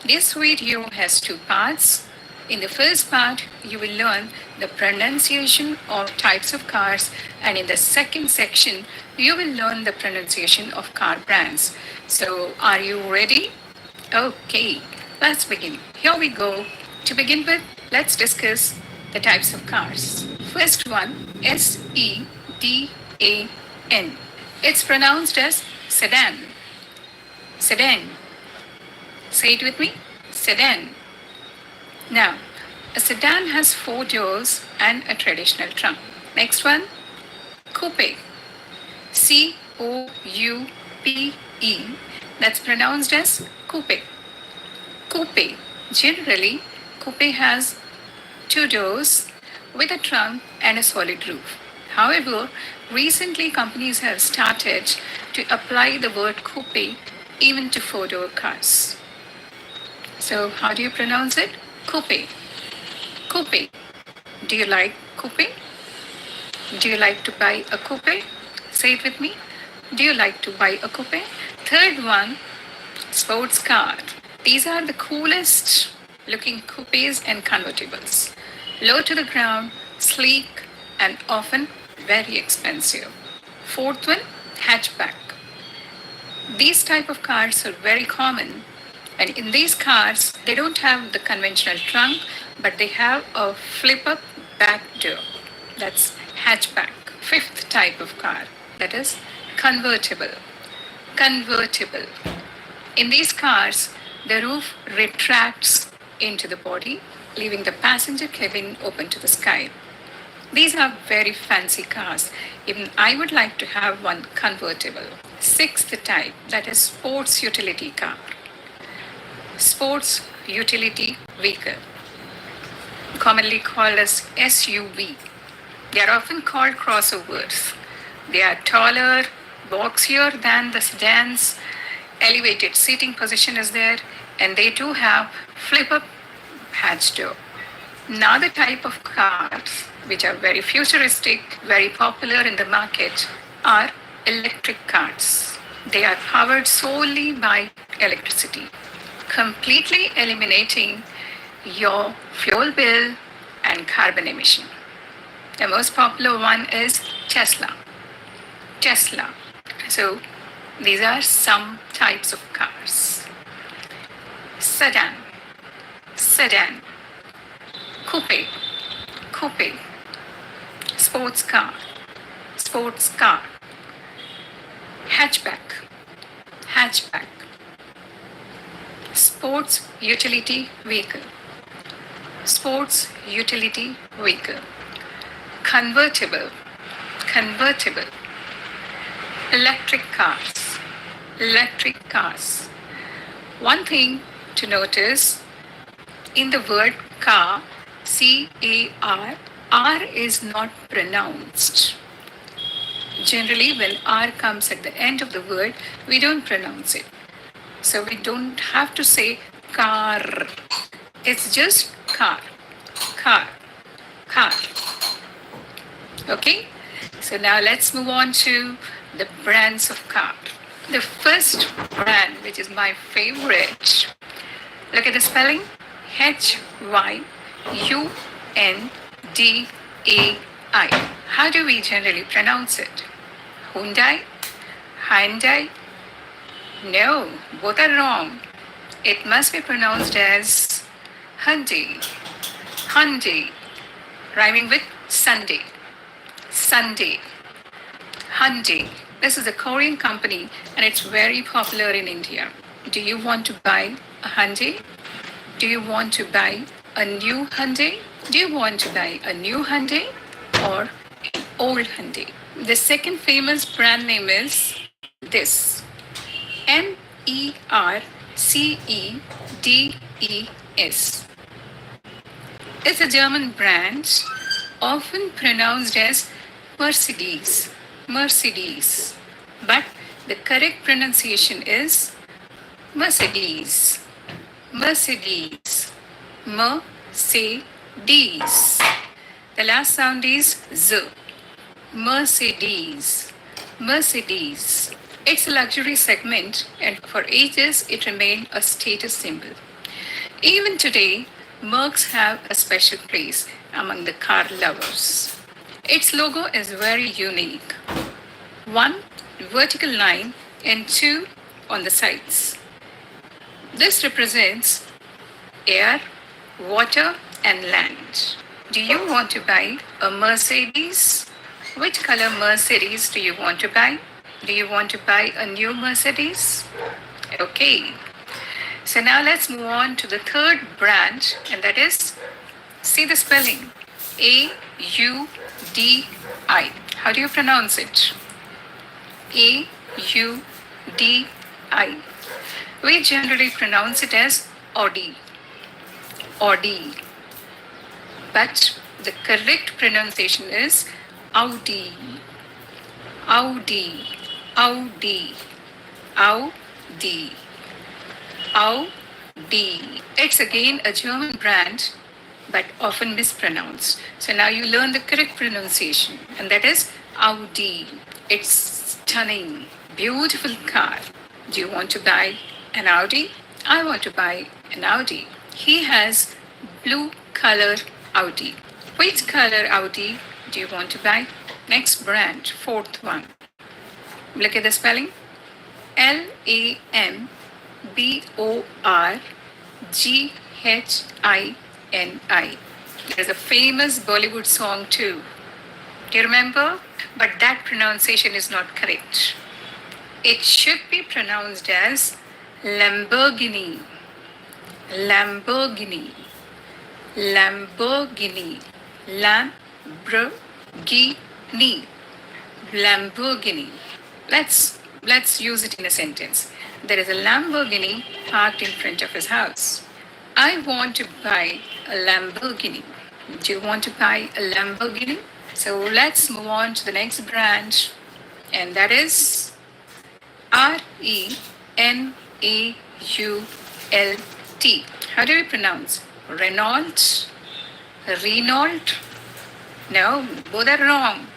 This video has two parts. In the first part, you will learn the pronunciation of types of cars, and in the second section, you will learn the pronunciation of car brands. So, are you ready? Okay, let's begin. Here we go. To begin with, let's discuss the types of cars. First one, SEDAN. It's pronounced as sedan. Sedan. Say it with me. Sedan. Now, a sedan has 4 doors and a traditional trunk. Next one, coupe. COUPE. That's pronounced as coupe. Coupe. Generally, coupe has 2 doors with a trunk and a solid roof. However, recently companies have started to apply the word coupe even to 4-door cars. So, how do you pronounce it? Coupe. Coupe. Do you like coupe? Do you like to buy a coupe? Say it with me. Do you like to buy a coupe? Third one, sports car. These are the coolest looking coupes and convertibles. Low to the ground, sleek, and often very expensive. Fourth one, hatchback. These type of cars are very common, and in these cars, they don't have the conventional trunk, but they have a flip-up back door. That's hatchback. Fifth type of car, that is convertible. Convertible. In these cars, the roof retracts into the body, leaving the passenger cabin open to the sky. These are very fancy cars. Even I would like to have one convertible. Sixth type, that is sports utility car. Sports utility vehicle, commonly called as SUV. They are often called crossovers. They are taller, boxier than the sedans, elevated seating position is there, and they do have flip-up hatch door. Another type of cars which are very futuristic, very popular in the market are electric cars. They are powered solely by electricity, completely eliminating your fuel bill and carbon emission. The most popular one is Tesla. Tesla. So these are some types of cars. Sedan. Sedan. Coupe. Coupe. Sports car. Sports car. Hatchback. Hatchback. Sports utility vehicle. Sports utility vehicle. Convertible. Convertible. Electric cars. Electric cars. One thing to notice in the word car, CAR, R is not pronounced. Generally, when R comes at the end of the word, we don't pronounce it. So we don't have to say car. It's just car. Car. Car. Okay? So now let's move on to the brands of car. The first brand, which is my favorite, look at the spelling. HYUNDAI. How do we generally pronounce it? Hyundai? Hyundai? No, both are wrong. It must be pronounced as Hyundai. Hyundai. Rhyming with Sunday. Sunday. Hyundai. This is a Korean company and it's very popular in India. Do you want to buy a Hyundai? Do you want to buy a new Hyundai? Do you want to buy a new Hyundai or an old Hyundai? The second famous brand name is this. MERCEDES. Cedes. It's a German brand, often pronounced as Mercedes. Mercedes. But the correct pronunciation is Mercedes. Mercedes. Mercedes. The last sound is Z. Mercedes. Mercedes. It's a luxury segment, and for ages it remained a status symbol. Even today, Mercs have a special place among the car lovers. Its logo is very unique. One vertical line and two on the sides. This represents air, water, and land. Do you want to buy a Mercedes? Which color Mercedes do you want to buy? Do you want to buy a new Mercedes? Okay. So now let's move on to the third branch, and that is, see the spelling, Audi. How do you pronounce it? Audi. We generally pronounce it as Audi. Audi. But the correct pronunciation is Audi. Audi. Audi. Audi. Audi. It's again a German brand, but often mispronounced. So now you learn the correct pronunciation, and that is Audi. It's stunning, beautiful car. Do you want to buy an Audi? I want to buy an Audi. He has blue color Audi. Which color Audi do you want to buy? Next brand, fourth one. Look at the spelling. Lamborghini. There's a famous Bollywood song too. Do you remember? But that pronunciation is not correct. It should be pronounced as Lamborghini. Lamborghini. Lamborghini. Lamborghini. Lamborghini. Let's use it in a sentence. There is a Lamborghini parked in front of his house. I want to buy a Lamborghini. Do you want to buy a Lamborghini? So let's move on to the next branch, and that is Renault. How do we pronounce? Renault? Renault? No, both are wrong.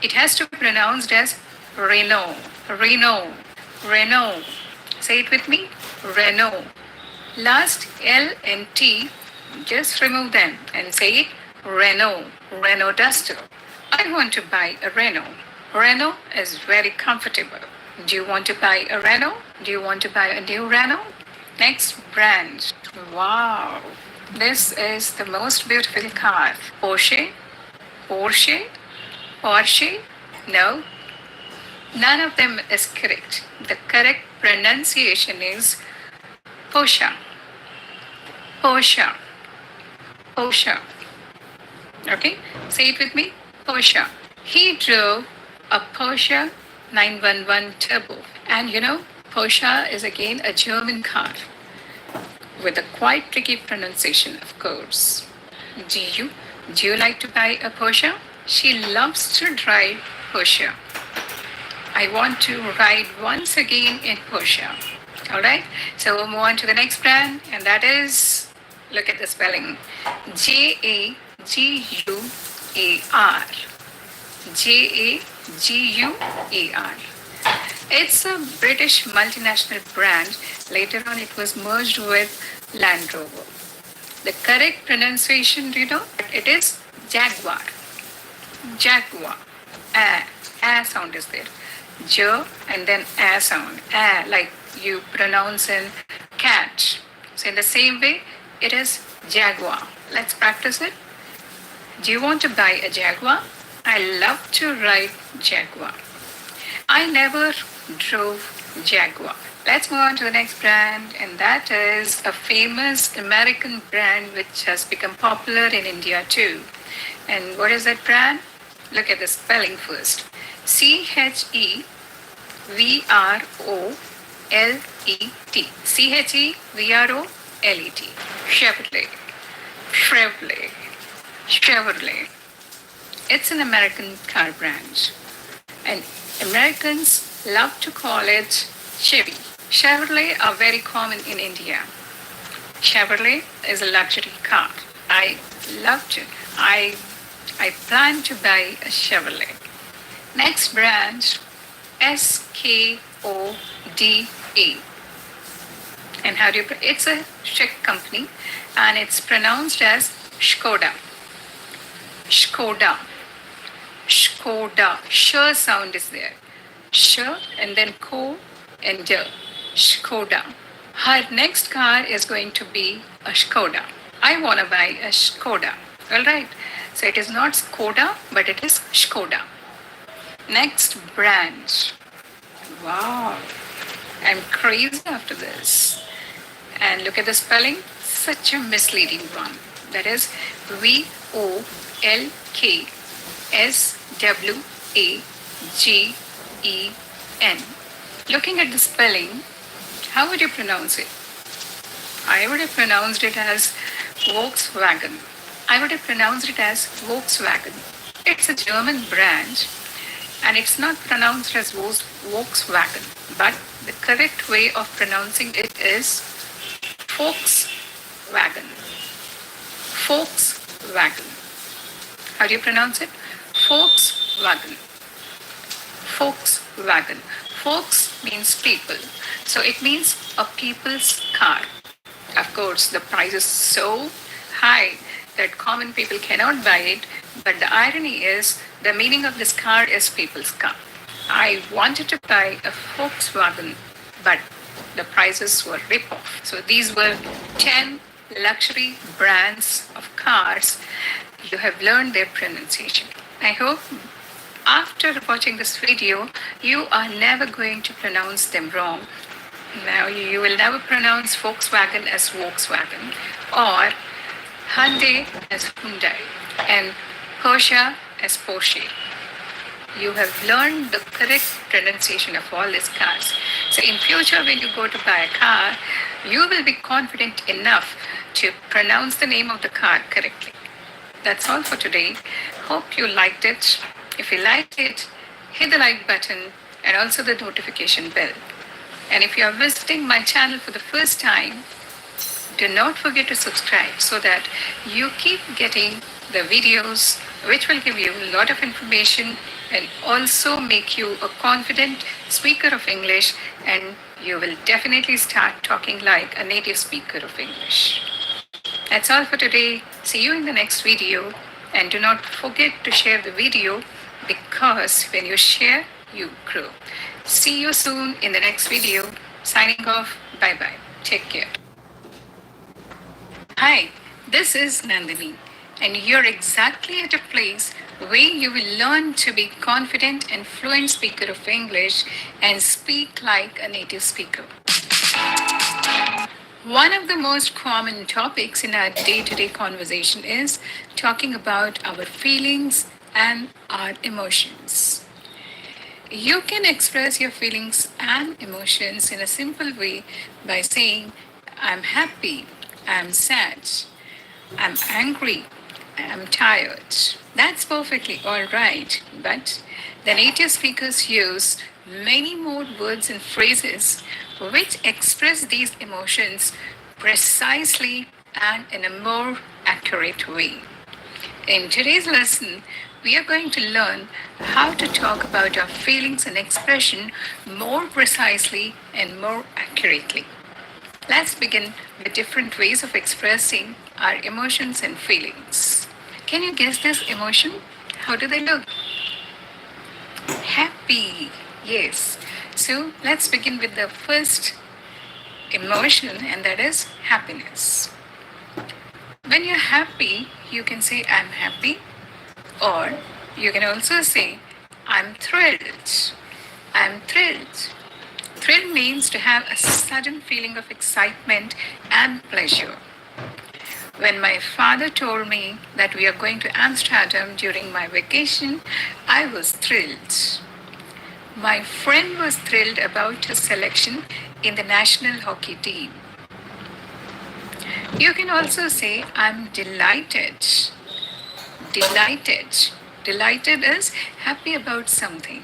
It has to be pronounced as Renault. Renault. Renault. Say it with me. Renault. Last L and T, just remove them and say it. Renault. Renault Duster. I want to buy a Renault. Renault is very comfortable. Do you want to buy a Renault? Do you want to buy a new Renault? Next brand. Wow. This is the most beautiful car. Porsche? Porsche? Porsche? No. None of them is correct. The correct pronunciation is Porsche. Porsche. Porsche. Okay? Say it with me. Porsche. He drove a Porsche 911 Turbo. And you know, Porsche is again a German car with a quite tricky pronunciation, of course. Do you like to buy a Porsche? She loves to drive Porsche. I want to ride once again in Porsche. Alright, so we'll move on to the next brand, and that is, look at the spelling, Jaguar. Jaguar. It's a British multinational brand. Later on, it was merged with Land Rover. The correct pronunciation, do you know? It is Jaguar. Jaguar. A sound is there. J and then a sound. A, like you pronounce in cat. So in the same way, it is Jaguar. Let's practice it. Do you want to buy a Jaguar? I love to ride Jaguar. I never drove Jaguar. Let's move on to the next brand, and that is a famous American brand which has become popular in India too. And what is that brand? Look at the spelling first. Chevrolet. Chevrolet. Chevrolet. Chevrolet. It's an American car brand, and Americans love to call it Chevy. Chevrolet are very common in India. Chevrolet is a luxury car. I love to. I plan to buy a Chevrolet. Next brand, Skoda. And how do you? It's a Czech company, and it's pronounced as Skoda. Skoda. Skoda. Sh sound is there. Sh and then ko and d. Skoda. Her next car is going to be a Skoda. I want to buy a Skoda. All right. So it is not Skoda, but it is Skoda. Next brand. Wow. I'm crazy after this. And look at the spelling. Such a misleading one. That is Volkswagen. Looking at the spelling, how would you pronounce it? I would have pronounced it as Volkswagen. I would have pronounced it as Volkswagen. It's a German brand and it's not pronounced as Volkswagen, but the correct way of pronouncing it is Volkswagen. Volkswagen. How do you pronounce it? Volkswagen. Volkswagen. Volks means people. So it means a people's car. Of course, the price is so high that common people cannot buy it. But the irony is, the meaning of this car is people's car. I wanted to buy a Volkswagen, but the prices were rip-off. So these were 10 luxury brands of cars. You have learned their pronunciation. I hope after watching this video, you are never going to pronounce them wrong. Now you will never pronounce Volkswagen as Volkswagen or Hyundai as Hyundai and Porsche as Porsche. You have learned the correct pronunciation of all these cars. So in future, when you go to buy a car, you will be confident enough to pronounce the name of the car correctly. That's all for today. Hope you liked it. If you liked it, hit the like button and also the notification bell. And if you are visiting my channel for the first time, do not forget to subscribe so that you keep getting the videos which will give you a lot of information and also make you a confident speaker of English, and you will definitely start talking like a native speaker of English. That's all for today. See you in the next video, and do not forget to share the video because when you share, you grow. See you soon in the next video. Signing off. Bye bye. Take care. Hi, this is Nandini, and you're exactly at a place where you will learn to be confident and fluent speaker of English and speak like a native speaker. One of the most common topics in our day-to-day conversation is talking about our feelings and our emotions. You can express your feelings and emotions in a simple way by saying, I'm happy, I'm sad, I'm angry, I'm tired. That's perfectly all right, but the native speakers use many more words and phrases which express these emotions precisely and in a more accurate way. In today's lesson, we are going to learn how to talk about our feelings and expression more precisely and more accurately. Let's begin with different ways of expressing our emotions and feelings. Can you guess this emotion? How do they look? Happy. Yes. So let's begin with the first emotion, and that is happiness. When you're happy, you can say, I'm happy, or you can also say, I'm thrilled. I'm thrilled. Thrill means to have a sudden feeling of excitement and pleasure. When my father told me that we are going to Amsterdam during my vacation, I was thrilled. My friend was thrilled about her selection in the national hockey team. You can also say, I'm delighted. Delighted. Delighted is happy about something.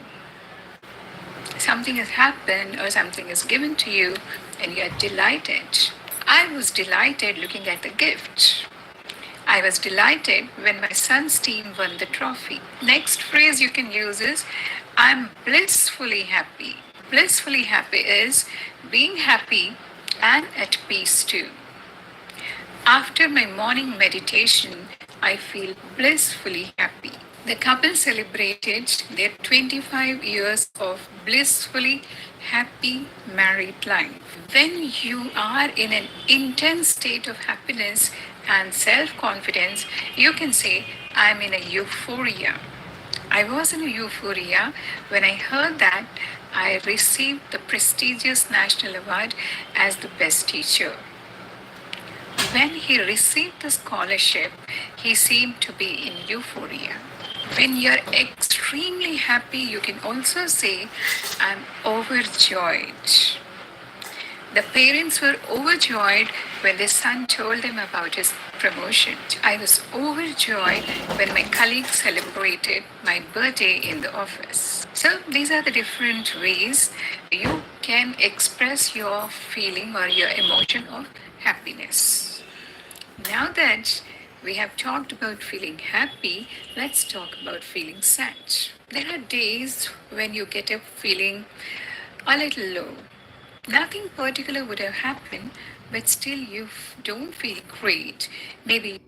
Something has happened or something is given to you and you're delighted. I was delighted looking at the gift. I was delighted when my son's team won the trophy. Next phrase you can use is I'm blissfully happy. Blissfully happy is being happy and at peace too. After my morning meditation, I feel blissfully happy. The couple celebrated their 25 years of blissfully happy married life. When you are in an intense state of happiness and self confidence, you can say, I'm in a euphoria. I was in a euphoria when I heard that I received the prestigious national award as the best teacher. When he received the scholarship, he seemed to be in euphoria. When you're extremely happy, you can also say, I'm overjoyed. The parents were overjoyed when their son told them about his promotion. I was overjoyed when my colleagues celebrated my birthday in the office. So, these are the different ways you can express your feeling or your emotion of happiness. Now that we have talked about feeling happy, let's talk about feeling sad. There are days when you get a feeling a little low. Nothing particular would have happened, but still you don't feel great. Maybe